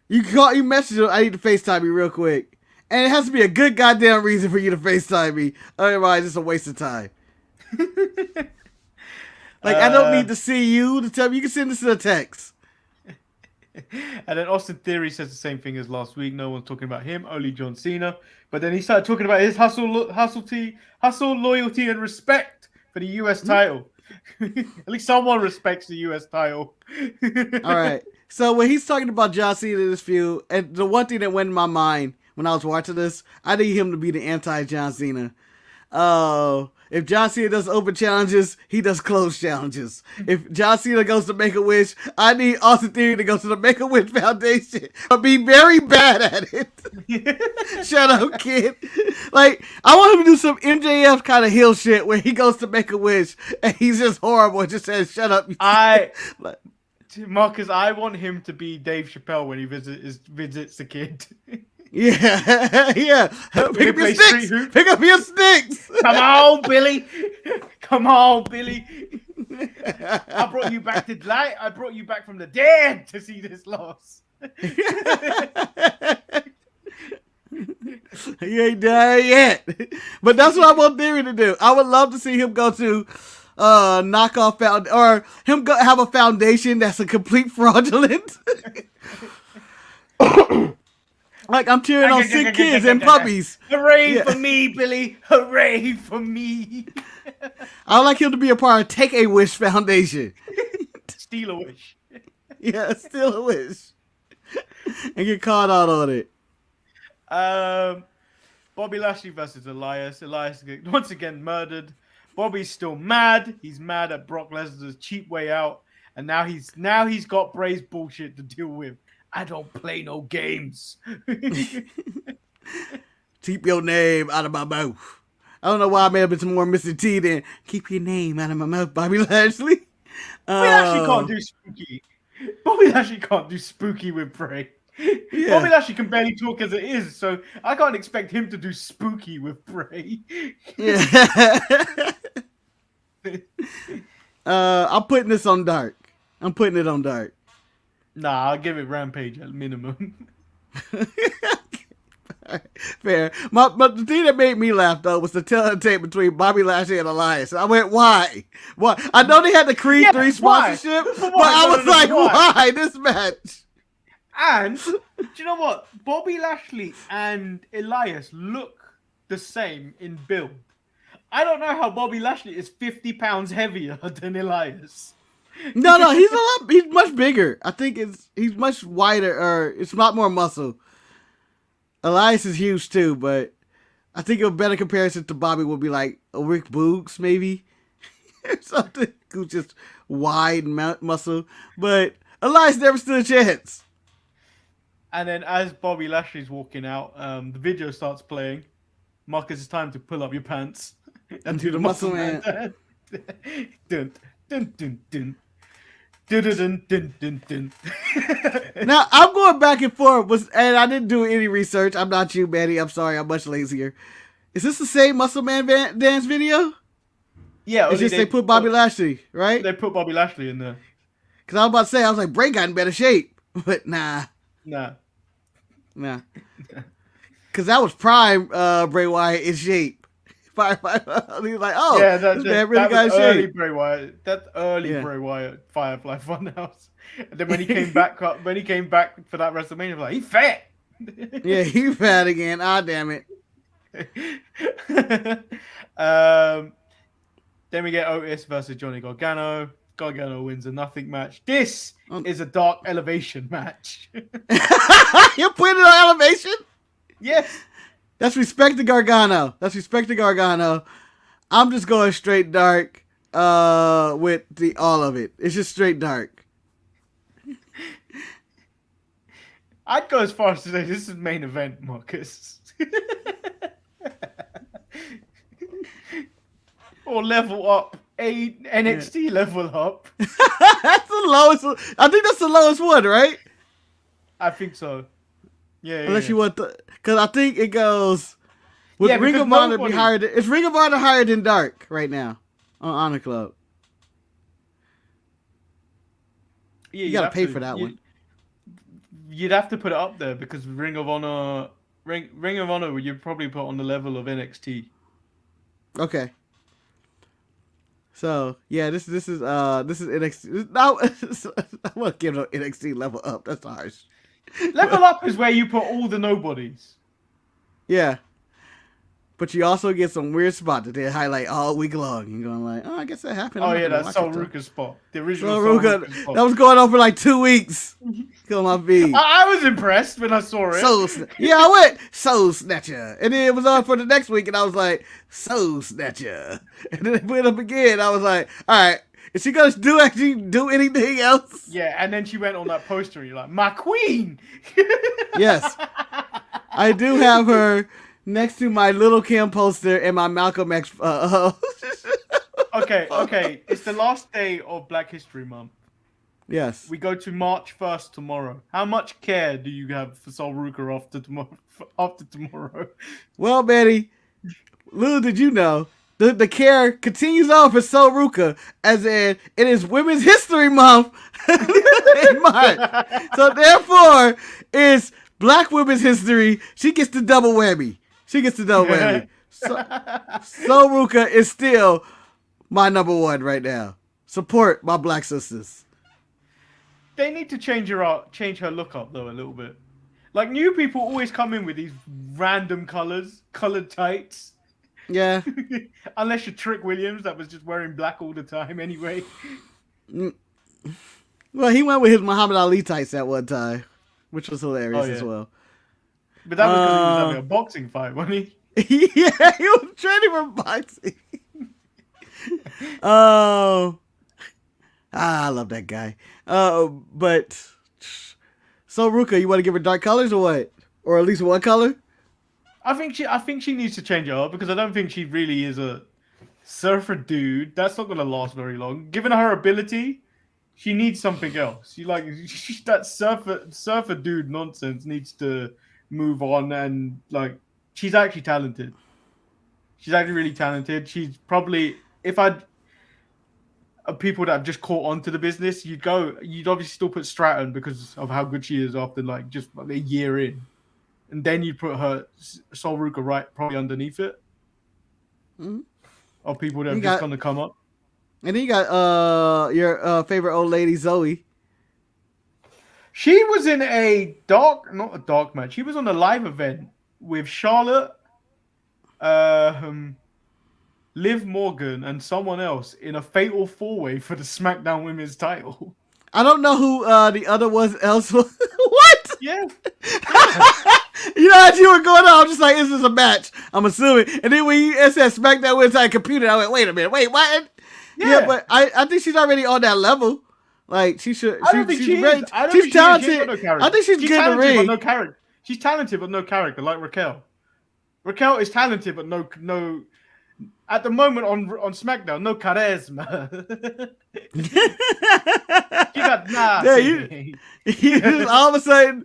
S2: You message them, I need to FaceTime you real quick. And it has to be a good goddamn reason for you to FaceTime me. Otherwise, it's a waste of time. Like, I don't need to see you to tell me. You can send this in a text.
S1: And then Austin Theory says the same thing as last week. No one's talking about him, only John Cena. But then he started talking about his hustle, loyalty, and respect for the U.S. title. At least someone respects the U.S. title.
S2: All right. So when he's talking about John Cena in this feud, and the one thing that went in my mind when I was watching this, I need him to be the anti-John Cena. If John Cena does open challenges, he does closed challenges. If John Cena goes to Make-A-Wish, I need Austin Theory to go to the Make-A-Wish Foundation. I'll be very bad at it. Shut up, kid. Like, I want him to do some MJF kind of heel shit where he goes to Make-A-Wish and he's just horrible and just says, shut up.
S1: Marcus, I want him to be Dave Chappelle when he visits the kid.
S2: Yeah. Pick up your sticks. Pick up your sticks.
S1: Come on, Billy. Come on, Billy. I brought you back to life. I brought you back from the dead to see this loss.
S2: You ain't done yet. But that's what I want Theory to do. I would love to see him go to knockoff or him have a foundation that's a complete fraudulent. Like, I'm cheering on sick kids and puppies.
S1: Hooray for me, Billy. Hooray for me.
S2: I would like him to be a part of Take a Wish Foundation.
S1: Steal a wish.
S2: Yeah, steal a wish. And get caught out on it.
S1: Bobby Lashley versus Elias. Elias once again murdered. Bobby's still mad. He's mad at Brock Lesnar's cheap way out. And now he's got Bray's bullshit to deal with. I don't play no games.
S2: Keep your name out of my mouth. I don't know why I made up some more Mr. T than keep your name out of my mouth, Bobby Lashley.
S1: Bobby Lashley can't do spooky. Bobby Lashley can't do spooky with Bray.
S2: Yeah.
S1: Bobby Lashley can barely talk as it is, so I can't expect him to do spooky with Bray.
S2: Yeah. I'm putting this on dark. I'm putting it on dark.
S1: Nah, I'll give it Rampage at minimum.
S2: Fair. But the thing that made me laugh though was the tape between Bobby Lashley and Elias. I went, why? Why? I know they had the Creed 3 sponsorship, but I was like, why this match?
S1: And do you know what? Bobby Lashley and Elias look the same in build. I don't know how Bobby Lashley is 50 pounds heavier than Elias.
S2: No, he's much bigger. I think he's much wider, or it's a lot more muscle. Elias is huge too, but I think a better comparison to Bobby would be like a Rick Boogs, maybe. Or something who's just wide muscle. But Elias never stood a chance.
S1: And then as Bobby Lashley's walking out, the video starts playing. Marcus, it's time to pull up your pants.
S2: And do the muscle man.
S1: Dun, dun, dun, dun. Dun, dun, dun, dun, dun.
S2: Now, I'm going back and forth, and I didn't do any research. I'm not you, Manny. I'm sorry. I'm much lazier. Is this the same Muscle Man dance video?
S1: Yeah.
S2: It's just they put Bobby Lashley, right?
S1: They put Bobby Lashley in there.
S2: Because I was about to say, I was like, Bray got in better shape. But nah.
S1: Nah.
S2: Because that was prime Bray Wyatt in shape. He was like, oh,
S1: yeah,
S2: this man really got in shape.
S1: Bray Wyatt. That's early Bray Wyatt, Firefly Funhouse. And then when he came back for that WrestleMania, he was like, he's fat.
S2: Yeah, he fat again. Ah, damn it.
S1: Then we get Otis versus Johnny Gargano. Gargano wins a nothing match. This is a Dark Elevation match.
S2: You're putting it on Elevation?
S1: Yes.
S2: That's respect to Gargano. I'm just going straight dark with all of it. It's just straight dark.
S1: I'd go as far as to say this is main event, Marcus. Or level up. NXT level up.
S2: That's the lowest. I think that's the lowest one, right?
S1: I think so. Yeah.
S2: Unless you want because I think it goes with Ring of Honor be higher. It's Ring of Honor higher than Dark right now on Honor Club. Yeah, you gotta pay for that one.
S1: You'd have to put it up there because Ring of Honor you'd probably put on the level of NXT.
S2: Okay. So yeah, this is NXT. Now I want to give it an NXT level up. That's harsh.
S1: Level up is where you put all the nobodies.
S2: Yeah. But you also get some weird spot that they highlight all week long. You're going like, oh, I guess that happened.
S1: Oh, yeah, that's Sol Ruka's spot. The original
S2: Sol Ruka spot. That was going on for like 2 weeks. Kill my feed.
S1: I was impressed when I saw it.
S2: I went, Soul Snatcher. And then it was on for the next week, and I was like, Soul Snatcher. And then they put it up again. I was like, all right, is she going to actually do anything else?
S1: Yeah, and then she went on that poster, and you're like, my queen!
S2: Yes. I do have her next to my Little Kim poster and my Malcolm X.
S1: Okay. It's the last day of Black History Month.
S2: Yes.
S1: We go to March 1st tomorrow. How much care do you have for Sol Ruka after tomorrow?
S2: Well, Betty, little did you know, the care continues on for Sol Ruka, as in it is Women's History Month in March. So therefore, it's Black Women's History. She gets the double whammy. So Ruka is still my number one right now. Support my black sisters.
S1: They need to change her look up though a little bit. Like new people always come in with these random colored tights.
S2: Yeah.
S1: Unless you're Trick Williams, that was just wearing black all the time anyway.
S2: Well, he went with his Muhammad Ali tights at one time, which was hilarious as well.
S1: But that was because he was having a boxing fight, wasn't he?
S2: Yeah, he was training for boxing. I love that guy. But so Ruka, you want to give her dark colors or what? Or at least one color?
S1: I think she needs to change it up because I don't think she really is a surfer dude. That's not gonna last very long. Given her ability, she needs something else. That surfer dude nonsense needs to move on, and like she's actually talented. She's actually really talented. She's probably people that have just caught on to the business, you'd obviously still put Stratton because of how good she is after like just like a year in. And then you put her Sol Ruka right probably underneath it.
S2: Mm-hmm.
S1: Of people that are just going to come up.
S2: And then you got your favorite old lady, Zoe.
S1: She was in not a dark match. She was on a live event with Charlotte, Liv Morgan, and someone else in a fatal 4-way for the SmackDown Women's title.
S2: I don't know who the other was else. What?
S1: Yeah.
S2: You know, as you were going on, I'm just like, is this a match? I'm assuming. And then when it said SmackDown Women's title computer, I went, wait a minute, wait, what? Yeah, but I think she's already on that level. Like, she should.
S1: I don't think she is.
S2: She's talented. I think she's good in the ring.
S1: No character. She's talented, but no character, like Raquel. Raquel is talented, but no. At the moment on SmackDown, no charisma. She got nothing.
S2: Yeah, you just all of a sudden,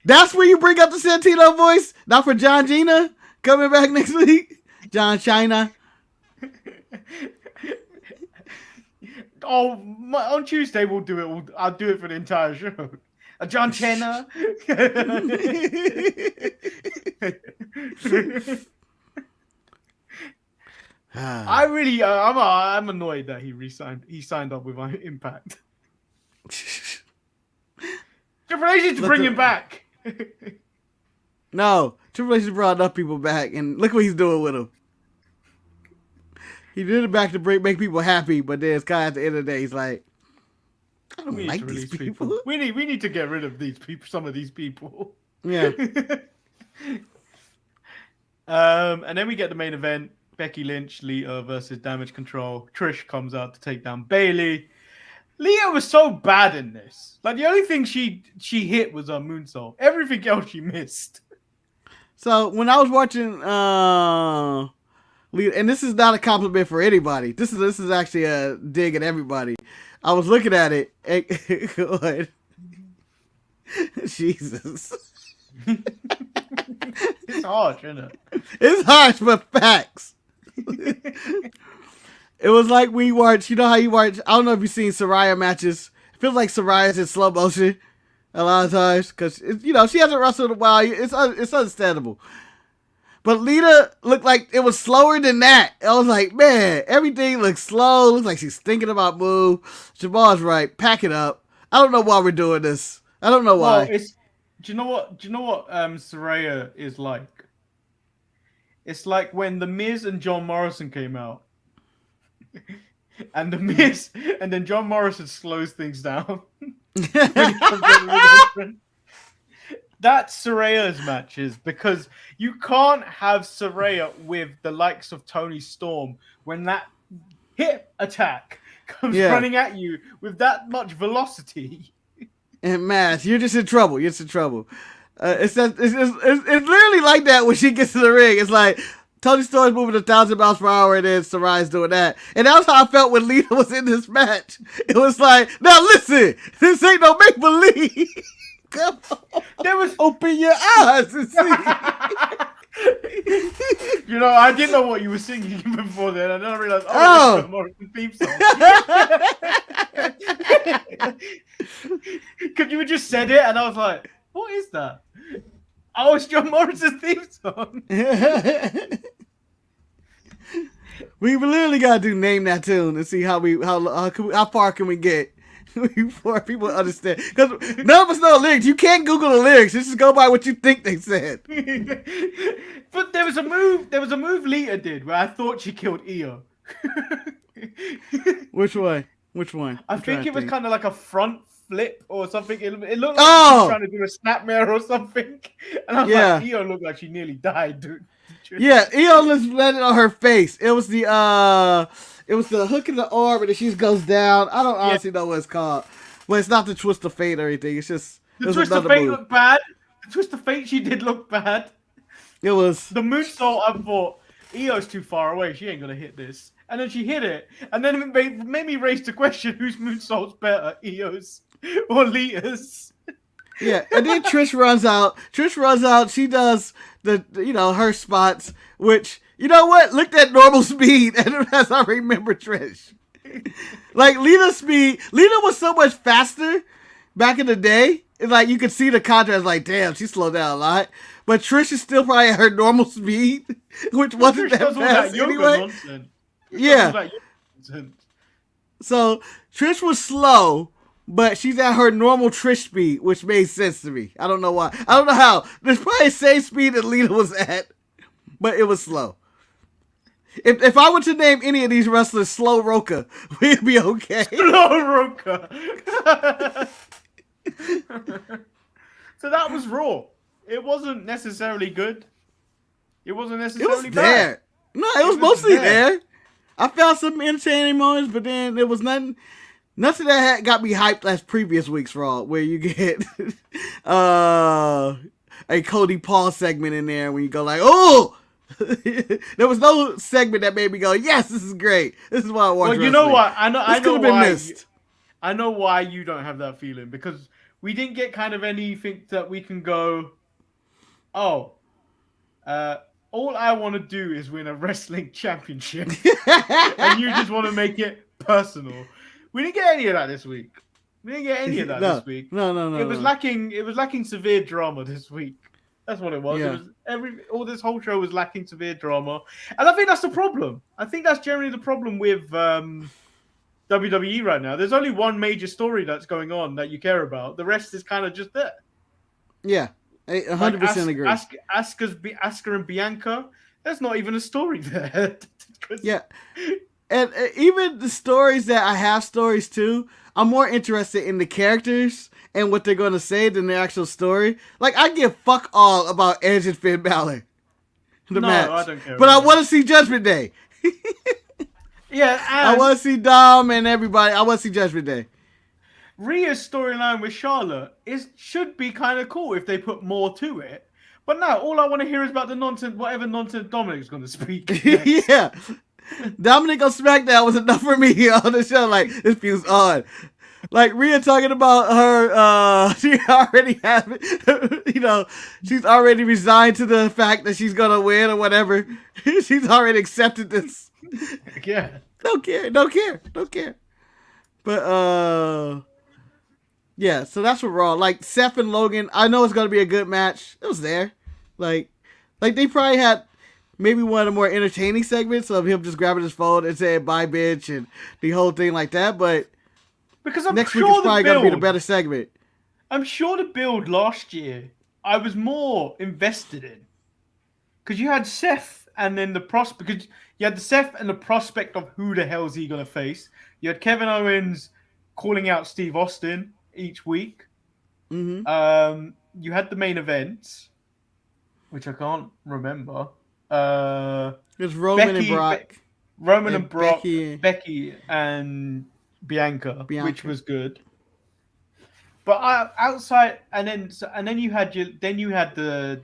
S2: that's where you bring up the Santino voice. Not for John Cena coming back next week. John China.
S1: On Tuesday we'll do it. I'll do it for the entire show. John Cena. I'm annoyed that he signed up with Impact. Triple H needs to bring him back.
S2: No, Triple H brought enough people back, and look what he's doing with them. He did it back to make people happy, but then it's kind of at the end of the day, he's like, I don't like these people.
S1: We need to get rid of these people. Some of these people.
S2: Yeah.
S1: And then we get the main event. Becky Lynch, Lita versus Damage Control. Trish comes out to take down Bayley. Lita was so bad in this. Like, the only thing she hit was her moonsault. Everything else she missed.
S2: So, when I was watching Lita, and this is not a compliment for anybody. This is actually a dig at everybody. I was looking at it. And, Jesus.
S1: It's harsh, isn't it?
S2: It's harsh, but facts. It was like we watch. You know how you watch? I don't know if you've seen Saraya matches. It feels like Saraya's in slow motion a lot of times because she hasn't wrestled in a while. It's understandable. But Lita looked like it was slower than that. I was like, man, everything looks slow. Looks like she's thinking about move. Jamal's right. Pack it up. I don't know why we're doing this. I don't know why.
S1: Do you know what Saraya is like? It's like when The Miz and John Morrison came out. And then John Morrison slows things down. That's Saraya's matches, because you can't have Saraya with the likes of Toni Storm when that hip attack comes running at you with that much velocity.
S2: And Matt, you're just in trouble. It's literally like that when she gets to the ring. It's like Toni Storm's moving 1,000 miles per hour, and then Saraya's doing that. And that was how I felt when Lita was in this match. It was like, now listen, this ain't no make believe. Come on, open your eyes and see.
S1: I didn't know what you were singing before then. And then I realized, it's the Morrison theme song. Because you just said it, and I was like, what is that? Oh, it's John Morrison's theme song.
S2: We literally gotta name that tune and see how far can we get before people understand. Because none of us know the lyrics. You can't Google the lyrics. Just go by what you think they said.
S1: But there was a move Lita did where I thought she killed Io.
S2: Which one?
S1: I think it was kind of like a front flip or something. It looked like she was trying to do a snapmare or something. And I was like, Io looked like she nearly died, dude.
S2: Yeah, Io landed on her face. It was the hook in the arm, and then she goes down. I don't honestly know what it's called. Well, it's not the twist of fate or anything. It's just
S1: the twist of fate looked bad. The twist of fate she did look bad.
S2: It was
S1: the moonsault. I thought Io's too far away. She ain't gonna hit this, and then she hit it, and then it made me raise the question: whose moonsault's better, Io's or Lita's?
S2: Yeah, and then Trish runs out. She does her spots, which, you know what? Looked at normal speed, and as I remember Trish. Like, Lita's speed, Lita was so much faster back in the day. And, like, you could see the contrast, like, damn, she slowed down a lot. But Trish is still probably at her normal speed, which wasn't that fast anyway. Yeah. So, Trish was slow, but she's at her normal Trish speed, which made sense to me. I don't know why. I don't know how. There's probably the same speed that Lita was at, but it was slow. If I were to name any of these wrestlers Slow Roka, we'd be okay.
S1: Slow Roka. So that was Raw. It wasn't necessarily good. It wasn't necessarily bad.
S2: There. No, it was mostly there. I found some entertaining moments, but then there was nothing that got me hyped as previous week's Raw, where you get a Cody Paul segment in there when you go like, oh! There was no segment that made me go, yes, this is great. This is why I watch wrestling.
S1: You know what? I know why you don't have that feeling, because we didn't get kind of anything that we can go, all I want to do is win a wrestling championship. And you just want to make it personal. We didn't get any of that this week. This week.
S2: No.
S1: It was lacking severe drama this week. That's what it was.
S2: Yeah.
S1: This whole show was lacking severe drama. And I think that's the problem. I think that's generally the problem with WWE right now. There's only one major story that's going on that you care about. The rest is kind of just there.
S2: Yeah, 100% agree.
S1: Asuka and Bianca, there's not even a story there.
S2: Yeah. And even the stories that I have stories too, I'm more interested in the characters and what they're going to say than the actual story. Like, I give fuck all about Edge and Finn Balor. Match.
S1: I don't care.
S2: But I want to see Judgment Day.
S1: Yeah,
S2: I want to see Dom and everybody. I want to see Judgment Day.
S1: Rhea's storyline with Charlotte should be kind of cool if they put more to it. But no, all I want to hear is about the nonsense, whatever nonsense Dominic's going to speak.
S2: Yeah. Dominic on SmackDown was enough for me on the show. Like, this feels odd. Like, Rhea talking about her, she already has it, she's already resigned to the fact that she's going to win or whatever. She's already accepted this.
S1: Yeah.
S2: Don't care. But, yeah, so that's what Raw. Like, Seth and Logan, I know it's going to be a good match. It was there. Like they probably had maybe one of the more entertaining segments of him just grabbing his phone and saying, bye, bitch, and the whole thing like that, but
S1: because I'm
S2: next
S1: sure
S2: week is probably going to be the better segment.
S1: I'm sure the build last year, I was more invested in. Because you had Seth and then the prospect. Because you had the Seth and the prospect of who the hell is he going to face. You had Kevin Owens calling out Steve Austin each week.
S2: Mm-hmm.
S1: You had the main events, which I can't remember.
S2: It's Roman and Brock.
S1: Roman and Brock, Becky and Bianca, which was good. But outside, and then you had the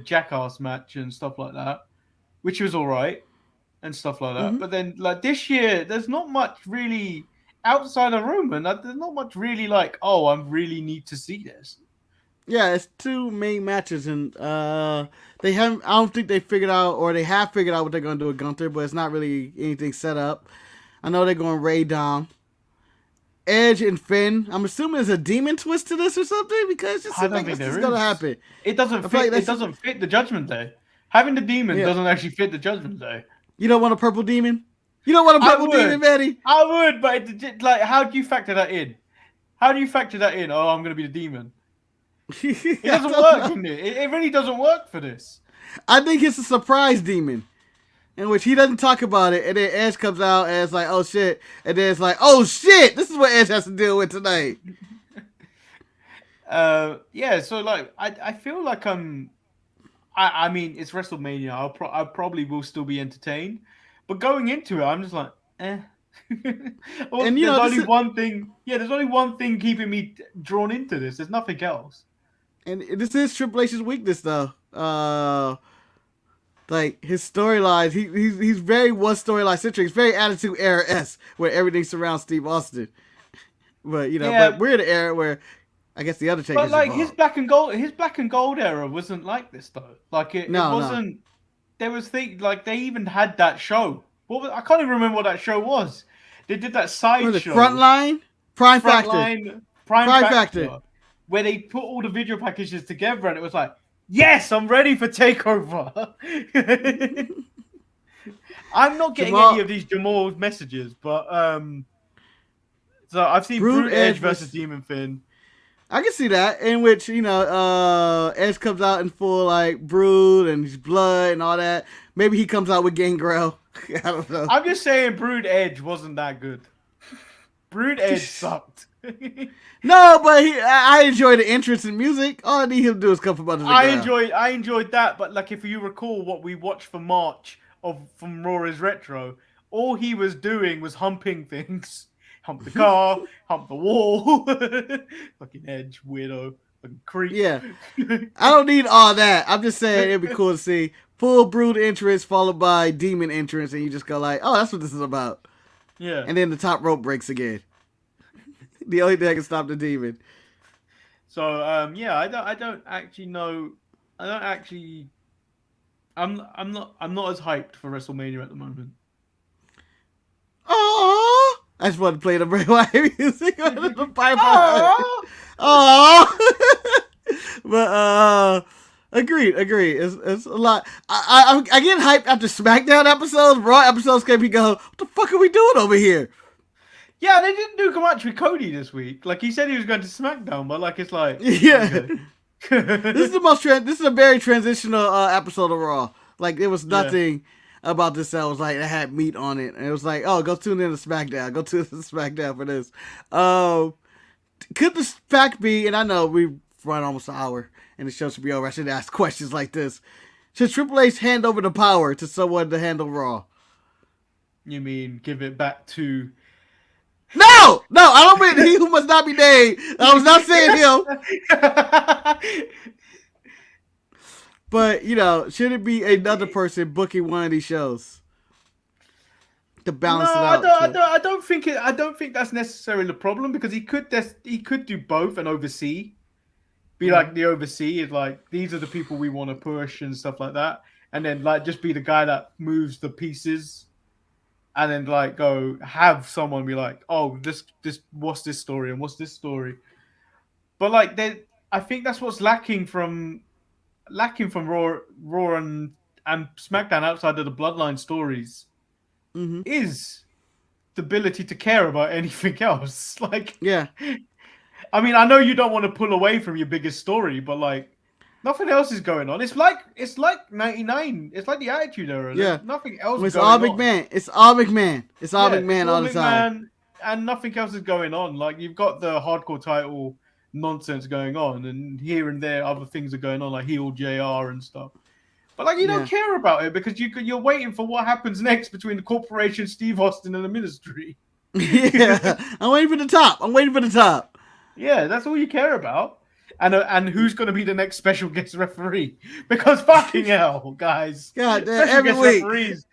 S1: Jackass match and stuff like that, which was all right and stuff like that. Mm-hmm. But then like this year, there's not much really outside of Roman. There's not much really like, oh, I really need to see this.
S2: Yeah, it's two main matches, and they haven't. I don't think they figured out, or they have figured out what they're going to do with Gunther, but it's not really anything set up. I know they're going Ray Dom, Edge and Finn. I'm assuming there's a demon twist to this or something, because it seems like this is going to happen.
S1: It doesn't fit. It doesn't fit the Judgment Day. Having the demon doesn't actually fit the Judgment Day.
S2: You don't want a purple demon? You don't want a purple demon, Betty?
S1: I would, but how do you factor that in? How do you factor that in? Oh, I'm going to be the demon. It doesn't work, doesn't it? It really doesn't work for this.
S2: I think it's a surprise demon, in which he doesn't talk about it, and then Edge comes out and it's like, oh shit, and then it's like, oh shit, this is what Edge has to deal with tonight.
S1: Yeah, so like I feel like I mean it's WrestleMania. I probably will still be entertained, but going into it, I'm just like, eh. Well, and there's only one thing. Yeah, there's only one thing keeping me drawn into this. There's nothing else.
S2: And this is Triple H's weakness, though. Like his storylines, he's very one storyline centric. It's very Attitude Era-esque, where everything surrounds Steve Austin. But but we're in an era where I guess the Undertaker's
S1: But like
S2: involved.
S1: his black and gold era wasn't like this though. Like it wasn't. No. There was like they even had that show. I can't even remember what that show was. They did that side show.
S2: Frontline, Prime Factor,
S1: where they put all the video packages together, and it was like, yes, I'm ready for Takeover. I'm not getting any of these Jamal messages, but so I've seen Brood Edge versus Demon Finn.
S2: I can see that, in which Edge comes out in full like Brood and his blood and all that. Maybe he comes out with Gangrel. I don't know.
S1: I'm just saying, Brood Edge wasn't that good. Brood Edge sucked.
S2: No, but I enjoy the entrance in music. All I need him to do is come from under the ground.
S1: I enjoyed that, but like if you recall what we watched for March from Raw is Retro, all he was doing was humping things. Hump the car, hump the wall. Fucking Edge, weirdo, fucking creep.
S2: Yeah. I don't need all that. I'm just saying it'd be cool to see full Brood entrance followed by Demon entrance, and you just go like, oh, that's what this is about.
S1: Yeah.
S2: And then the top rope breaks again. The only thing that can stop the Demon.
S1: So I don't actually know. I'm not as hyped for WrestleMania at the moment.
S2: Oh, I just want to play the Bray Wyatt music on the pipe. Oh, but agreed. It's a lot. I get hyped after SmackDown episodes. Raw episodes can be go, what the fuck are we doing over here?
S1: Yeah, they didn't do much with Cody this week. Like he said he was going to SmackDown, but like it's like
S2: yeah. Okay. This is a very transitional episode of Raw. Like there was nothing about this that was like that had meat on it, and it was like, oh, go tune in to SmackDown. Go tune in to SmackDown for this. Could the fact be? And I know we've run almost an hour, and the show should be over. I should ask questions like this. Should Triple H hand over the power to someone to handle Raw?
S1: You mean give it back to?
S2: No, I don't mean he who must not be named. I was not saying him. But, should it be another person booking one of these shows to balance it out?
S1: I don't think that's necessarily the problem, because he could do both and oversee. Be like the oversee is like, these are the people we want to push and stuff like that. And then like just be the guy that moves the pieces. And then like go have someone be like, oh, this what's this story and what's this story? But like I think that's what's lacking from Raw and SmackDown outside of the Bloodline stories is the ability to care about anything else. Like,
S2: yeah.
S1: I mean, I know you don't want to pull away from your biggest story, but like nothing else is going on. It's like 99. It's like the Attitude Era.
S2: Yeah.
S1: There's nothing else
S2: it's
S1: going
S2: all
S1: on.
S2: McMahon. It's all McMahon. It's all McMahon all the time.
S1: And nothing else is going on. Like you've got the hardcore title nonsense going on, and here and there other things are going on, like heel JR and stuff. But like you don't care about it because you're waiting for what happens next between the corporation, Steve Austin, and the Ministry.
S2: Yeah, I'm waiting for the top.
S1: Yeah, that's all you care about. And who's going to be the next special guest referee? Because fucking hell, guys.
S2: God damn, every week.
S1: Referees.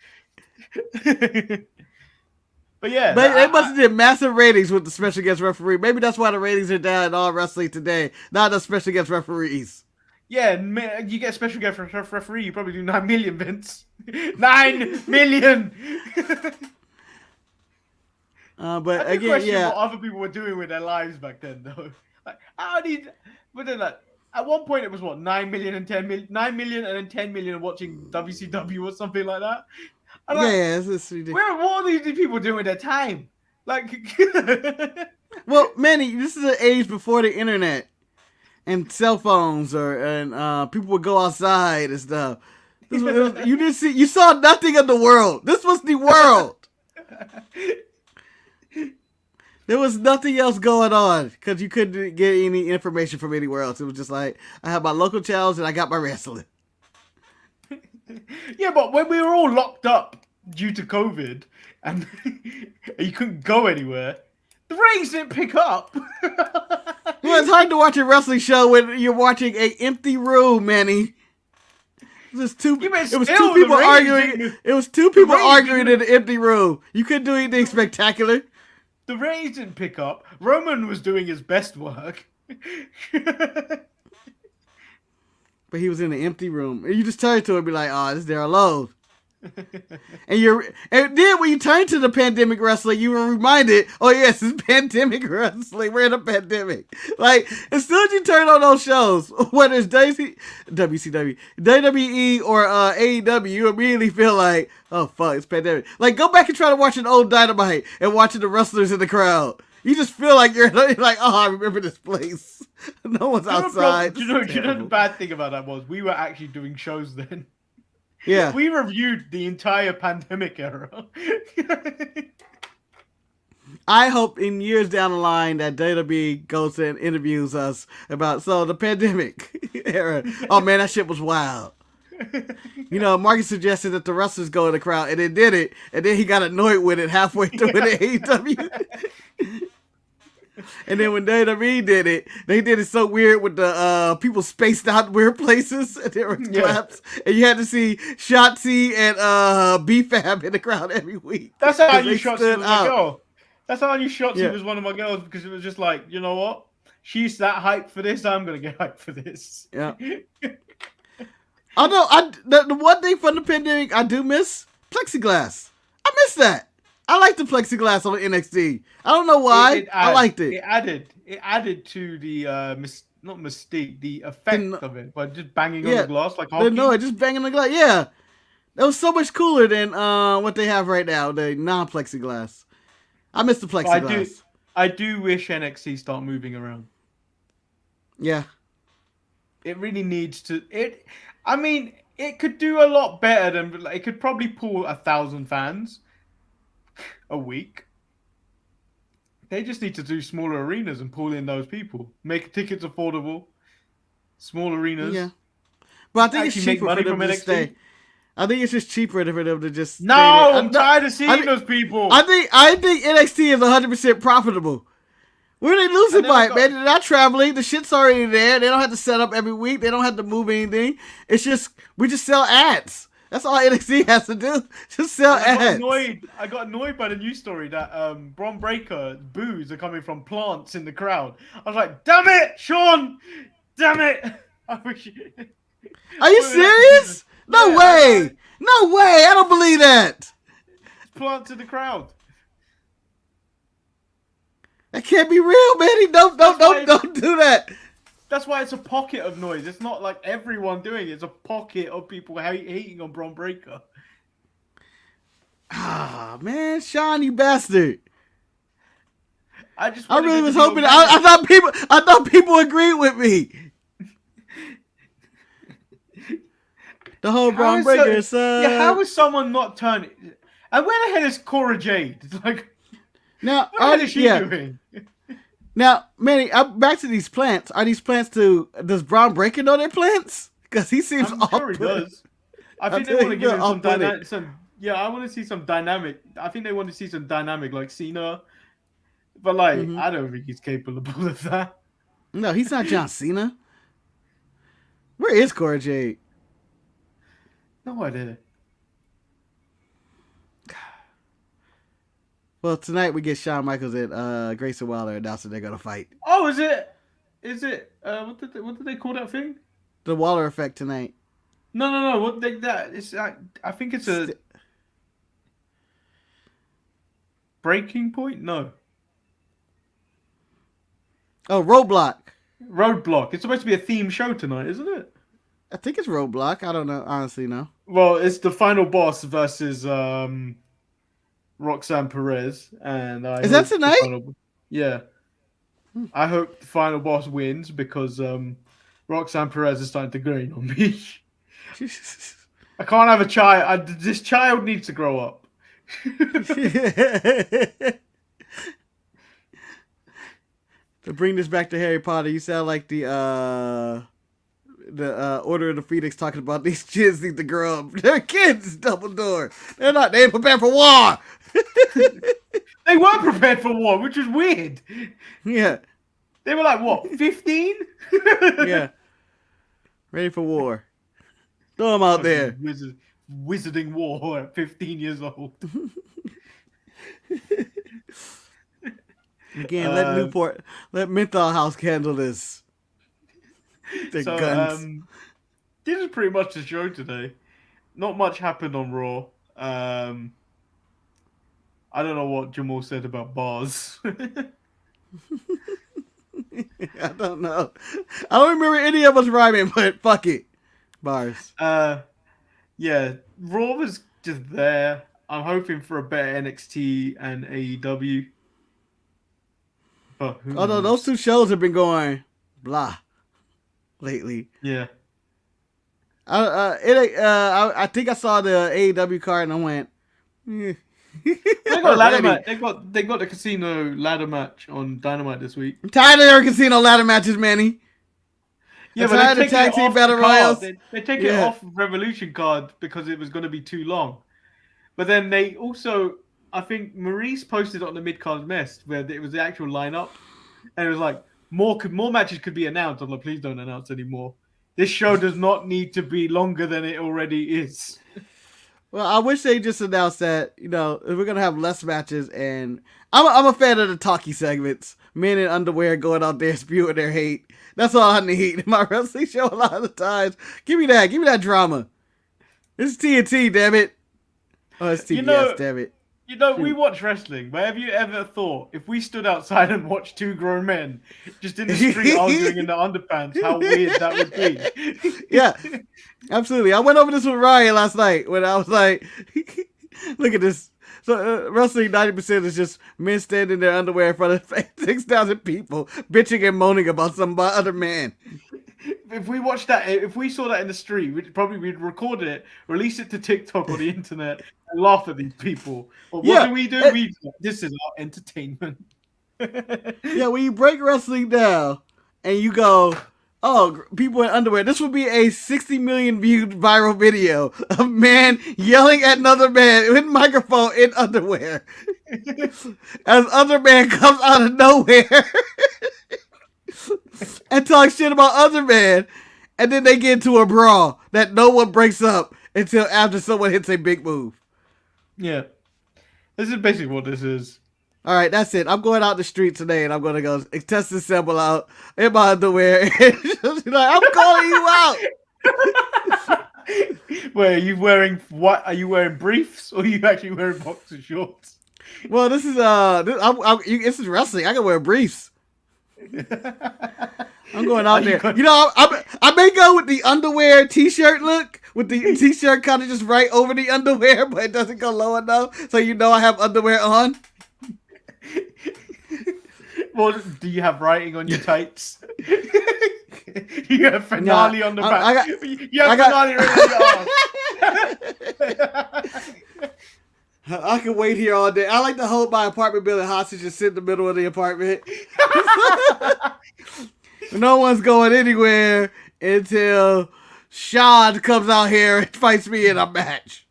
S1: But
S2: they must have did massive ratings with the special guest referee. Maybe that's why the ratings are down in all wrestling today. Not the special guest referees.
S1: Yeah, you get a special guest referee, you probably do 9 million, Vince. 9 million!
S2: But
S1: I
S2: again,
S1: what other people were doing with their lives back then, though. Like, but then like, at one point it was what, 9 million and 10 million, 9 million and then 10 million watching WCW or something like that.
S2: It's ridiculous.
S1: What are these people doing with their time? Like,
S2: well, Manny, this is an age before the internet and cell phones, and people would go outside and stuff. You saw nothing of the world. This was the world. There was nothing else going on because you couldn't get any information from anywhere else. It was just like, I have my local channels and I got my wrestling.
S1: Yeah, but when we were all locked up due to COVID and you couldn't go anywhere, the ratings didn't pick up.
S2: Well, it's hard to watch a wrestling show when you're watching an empty room, Manny. Just two.
S1: Yeah, but
S2: It was
S1: still,
S2: two people
S1: the ratings
S2: arguing.
S1: didn't-
S2: It was two people
S1: ratings
S2: arguing
S1: didn't-
S2: in an empty room. You couldn't do anything spectacular.
S1: The ratings didn't pick up. Roman was doing his best work.
S2: But he was in an empty room. And you just turn to him and be like, oh, this they're alone. And then when you turn to the pandemic wrestling, you were reminded, oh yes, it's pandemic wrestling. We're in a pandemic. Like, as soon as you turn on those shows, whether it's WCW, WWE, or AEW, you immediately feel like, oh fuck, it's pandemic. Like, go back and try to watch an old Dynamite and watching the wrestlers in the crowd. You just feel like you're like, oh, I remember this place. No one's outside.
S1: You know the bad thing about that was we were actually doing shows then.
S2: Yeah.
S1: We reviewed the entire pandemic era.
S2: I hope in years down the line that WWE goes and interviews us about the pandemic era. Oh man, that shit was wild. You know, Marcus suggested that the wrestlers go in the crowd, and they did it, and then he got annoyed with it halfway through the AEW. And then when WWE did it, they did it so weird with the people spaced out weird places, and there were claps, and you had to see Shotzi and B-Fab in the crowd every week.
S1: That's how I knew Shotzi was my
S2: out.
S1: girl. That's how I knew Shotzi was one of my girls, because it was just like, you know what? She's that hyped for this, I'm going to get hyped for this.
S2: Yeah. Although, the one thing from the pandemic I do miss, plexiglass. I miss that. I like the plexiglass on NXT. I don't know why. I liked it.
S1: It added to the not mystique, the effect of it, by just banging on the glass like hockey.
S2: No, just banging the glass. Yeah, that was so much cooler than what they have right now, the non-plexiglass. I miss the plexiglass.
S1: I do wish NXT start moving around.
S2: Yeah,
S1: it really needs to. I mean, it could do a lot better than. It could probably pull 1,000 fans a week. They just need to do smaller arenas and pull in those people. Make tickets affordable. Small arenas.
S2: Yeah. But I think it's cheaper for them to stay. I think it's just cheaper for them to just
S1: No, I'm tired of seeing those people.
S2: I think NXT is 100% profitable. Where are they losing by it, man? They're not traveling. The shit's already there. They don't have to set up every week. They don't have to move anything. It's just, we just sell ads. That's all NXT has to do. Just sell ads.
S1: I got annoyed by the news story that Bron Breakker Boos are coming from plants in the crowd. I was like, damn it, Sean! Damn it! I wish
S2: Are you serious? No way! No way! I don't believe that!
S1: Plants in the crowd.
S2: That can't be real, man. Don't do that.
S1: That's why it's a pocket of noise. It's not like everyone doing it. It's a pocket of people hating on Bron Breakker.
S2: Ah, man, Sean, you bastard!
S1: I
S2: really was hoping. I thought people agreed with me. The whole Bron Breakker.
S1: How is someone not turning? And where the hell is Cora Jade? It's like,
S2: now,
S1: what the hell is she doing?
S2: Now, Manny, back to these plants. Are these plants does Bron Breakker know their plants? Because he seems
S1: I'm sure he does. I think they want to give him some dynamic. I want to see some dynamic. I think they want to see some dynamic like Cena. But like, I don't think he's capable of that.
S2: No, he's not John Cena. Where is Cora Jade?
S1: No idea.
S2: Well, tonight we get Shawn Michaels and Grayson Waller announcing they're gonna fight.
S1: Oh, is it? What did they call that thing?
S2: The Waller effect tonight.
S1: No. I think it's a breaking point. No.
S2: Oh, Roadblock.
S1: Roadblock. It's supposed to be a theme show tonight, isn't it?
S2: I think it's Roadblock. I don't know. Honestly, no.
S1: Well, it's the final boss versus Roxanne Perez, and
S2: is that tonight?
S1: Yeah. I hope the final boss wins because Roxanne Perez is starting to grain on me. I can't have a child. This child needs to grow up.
S2: To bring this back to Harry Potter, you sound like the Order of the Phoenix talking about these kids need to grow up. They're kids, Dumbledore. They ain't prepared for war.
S1: They weren't prepared for war, which was weird.
S2: Yeah.
S1: They were like, what, 15?
S2: Yeah. Ready for war. Throw him out there.
S1: Wizarding war at 15 years old.
S2: Again, let Menthol House handle this. The guns.
S1: This is pretty much the show today. Not much happened on Raw. I don't know what Jamal said about bars.
S2: I don't know. I don't remember any of us rhyming, but fuck it. Bars.
S1: Yeah, Raw was just there. I'm hoping for a better NXT and AEW. But
S2: although those two shows have been going blah lately.
S1: Yeah.
S2: I think I saw the AEW card and I went.
S1: They got ladder match. They got the casino ladder match on Dynamite this week.
S2: I'm tired of their casino ladder matches, Manny.
S1: Yeah, but they take it off battle royals. They take it off Revolution card because it was going to be too long. But then they also, I think Maurice posted on the mid-card mess where it was the actual lineup, and it was like more matches could be announced. I'm like, please don't announce anymore. This show does not need to be longer than it already is.
S2: Well, I wish they just announced that, if we're going to have less matches, and I'm a fan of the talkie segments. Men in underwear going out there spewing their hate. That's all I need in my wrestling show a lot of the times. Give me that drama. It's TNT, damn it. Oh, it's TBS, damn it.
S1: We watch wrestling, but have you ever thought, if we stood outside and watched two grown men just in the street arguing in the underpants, how weird that would be?
S2: Yeah, absolutely. I went over this with Ryan last night when I was like, look at this. So wrestling 90% is just men standing in their underwear in front of 6,000 people, bitching and moaning about some other man.
S1: If we saw that in the street, we'd record it, release it to TikTok or the internet, and laugh at these people. But what do? This is our entertainment.
S2: Yeah, when you break wrestling down and you go, oh, people in underwear, this would be a 60 million viewed viral video of a man yelling at another man with a microphone in underwear. As other man comes out of nowhere and talks shit about other man, and then they get into a brawl that no one breaks up until after someone hits a big move.
S1: Yeah. This is basically what this is.
S2: All right, that's it. I'm going out the street today, and I'm going to go test this symbol out in my underwear. Like, I'm calling you out.
S1: Wait, are you wearing what? Are you wearing briefs, or are you actually wearing boxer shorts?
S2: Well, this is this is wrestling. I can wear briefs. I'm going out there. I may go with the underwear t-shirt look, with the t-shirt kind of just right over the underwear, but it doesn't go low enough, so I have underwear on.
S1: Well, do you have writing on your tights? You have finale on the back. You have finale right on your arm.
S2: I can wait here all day. I like to hold my apartment building hostage and sit in the middle of the apartment. No one's going anywhere until Sean comes out here and fights me in a match.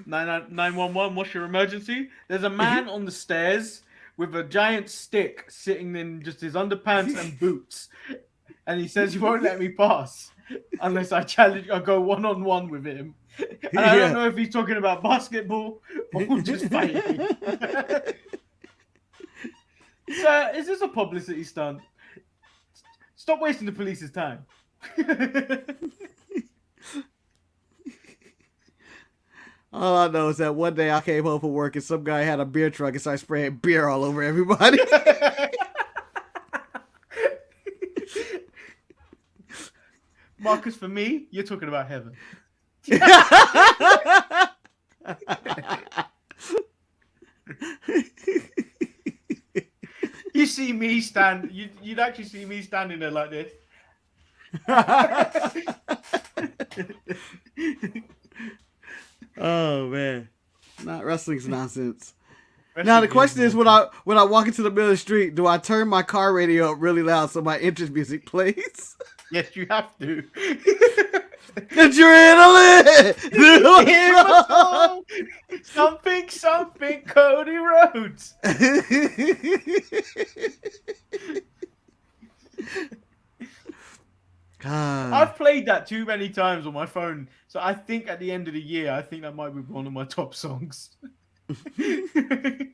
S1: 911, what's your emergency? There's a man on the stairs with a giant stick sitting in just his underpants and boots. And he says he won't let me pass unless I go one-on-one with him. And I don't know if he's talking about basketball or just fighting. Sir, is this a publicity stunt? Stop wasting the police's time.
S2: All I know is that one day I came home from work and some guy had a beer truck and started spraying beer all over everybody.
S1: Marcus, for me, you're talking about heaven. You see me you'd actually see me standing there like this.
S2: Oh man, not wrestling's nonsense. Now the question is, when I walk into the middle of the street, do I turn my car radio up really loud so my entrance music plays?
S1: Yes, you have to.
S2: Adrenaline!
S1: Something, Cody Rhodes. I've played that too many times on my phone, so I think at the end of the year, I think that might be one of my top songs. It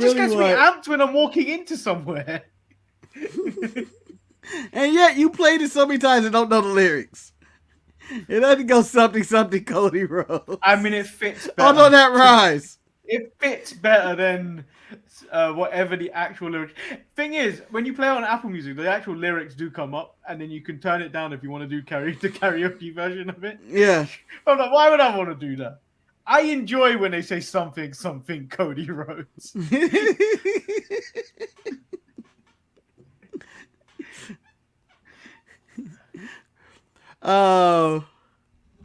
S1: just gets me amped when I'm walking into somewhere.
S2: And yet you played it so many times and don't know the lyrics. It doesn't go something something Cody Rhodes.
S1: I mean, it fits better.
S2: Oh no, that rise.
S1: It fits better than whatever the actual lyrics. Thing is, when you play on Apple Music, the actual lyrics do come up, and then you can turn it down if you want to do the karaoke version of it.
S2: Yeah.
S1: I'm like, why would I want to do that? I enjoy when they say something Cody Rhodes.
S2: Oh,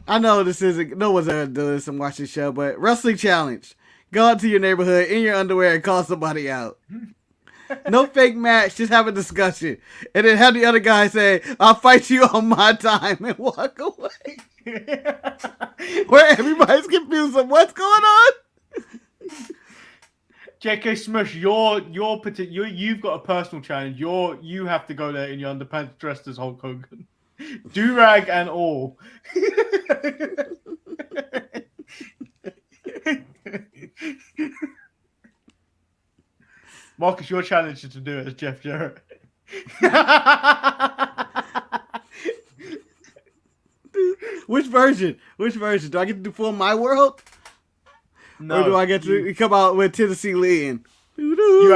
S2: I know this isn't. No one's ever do this and watch this show, but wrestling challenge: go out to your neighborhood in your underwear and call somebody out. No fake match, just have a discussion, and then have the other guy say, "I'll fight you on my time," and walk away. Where everybody's confused on what's going on.
S1: JK Smush, you've got a personal challenge. You have to go there in your underpants dressed as Hulk Hogan. Do-rag and all. Marcus, your challenge is to do it as Jeff Jarrett.
S2: Which version? Do I get to do full My World? No. Or do I get to come out with Tennessee Lee in?
S1: You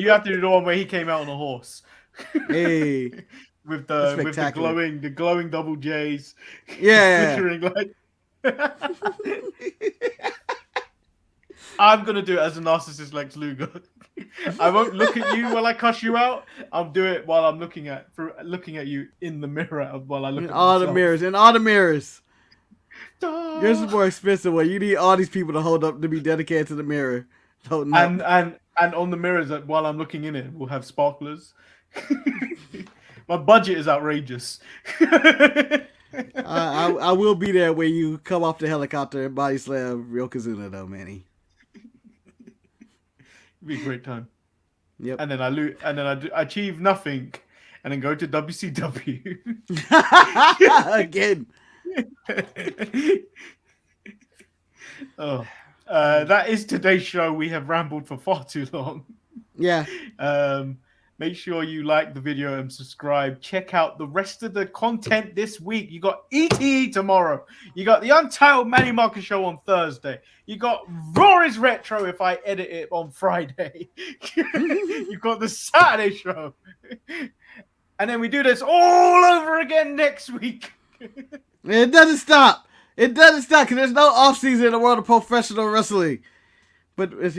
S1: have to do the one where he came out on a horse.
S2: Hey.
S1: with the glowing double J's.
S2: Yeah.
S1: Like... I'm gonna do it as a narcissist Lex Luger. I won't look at you while I cuss you out. I'll do it while I'm looking at you in the mirror while I look at
S2: all
S1: myself.
S2: the mirrors. Yours is more expensive one. You need all these people to hold up to be dedicated to the mirror.
S1: And on the mirrors while I'm looking in it, we'll have sparklers. My budget is outrageous.
S2: I will be there when you come off the helicopter and body slam Yokozuna though, Manny.
S1: It'd be a great time.
S2: Yep.
S1: And then I achieve nothing, and then go to WCW
S2: again.
S1: Oh, that is today's show. We have rambled for far too long.
S2: Yeah.
S1: Make sure you like the video and subscribe. Check out the rest of the content this week. You got ETE tomorrow. You got the Untitled Manny and Marcus show on Thursday. You got Raw is Retro if I edit it on Friday. You got the Saturday show. And then we do this all over again next week.
S2: It doesn't stop. Because there's no off season in the world of professional wrestling. But it's,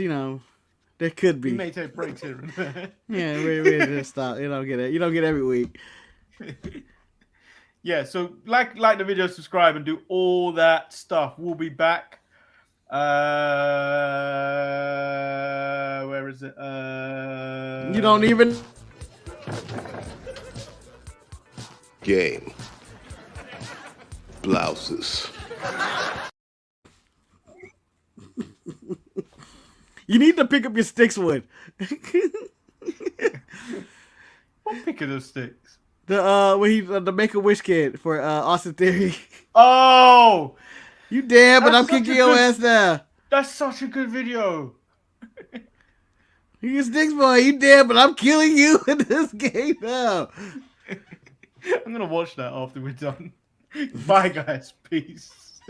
S2: there could be.
S1: We may take breaks here and there.
S2: Yeah, we just stop. You don't get it. You don't get every week.
S1: Yeah, so like the video, subscribe, and do all that stuff. We'll be back. Where is it?
S2: You don't even.
S5: Game. Blouses.
S2: You need to pick up your sticks wood.
S1: What pick of those sticks?
S2: The Make-A-Wish kid for Austin Theory.
S1: Oh!
S2: You damn, but I'm kicking your ass now.
S1: That's such a good video.
S2: You sticks boy, you damn, but I'm killing you in this game now.
S1: I'm gonna watch that after we're done. Bye guys, peace.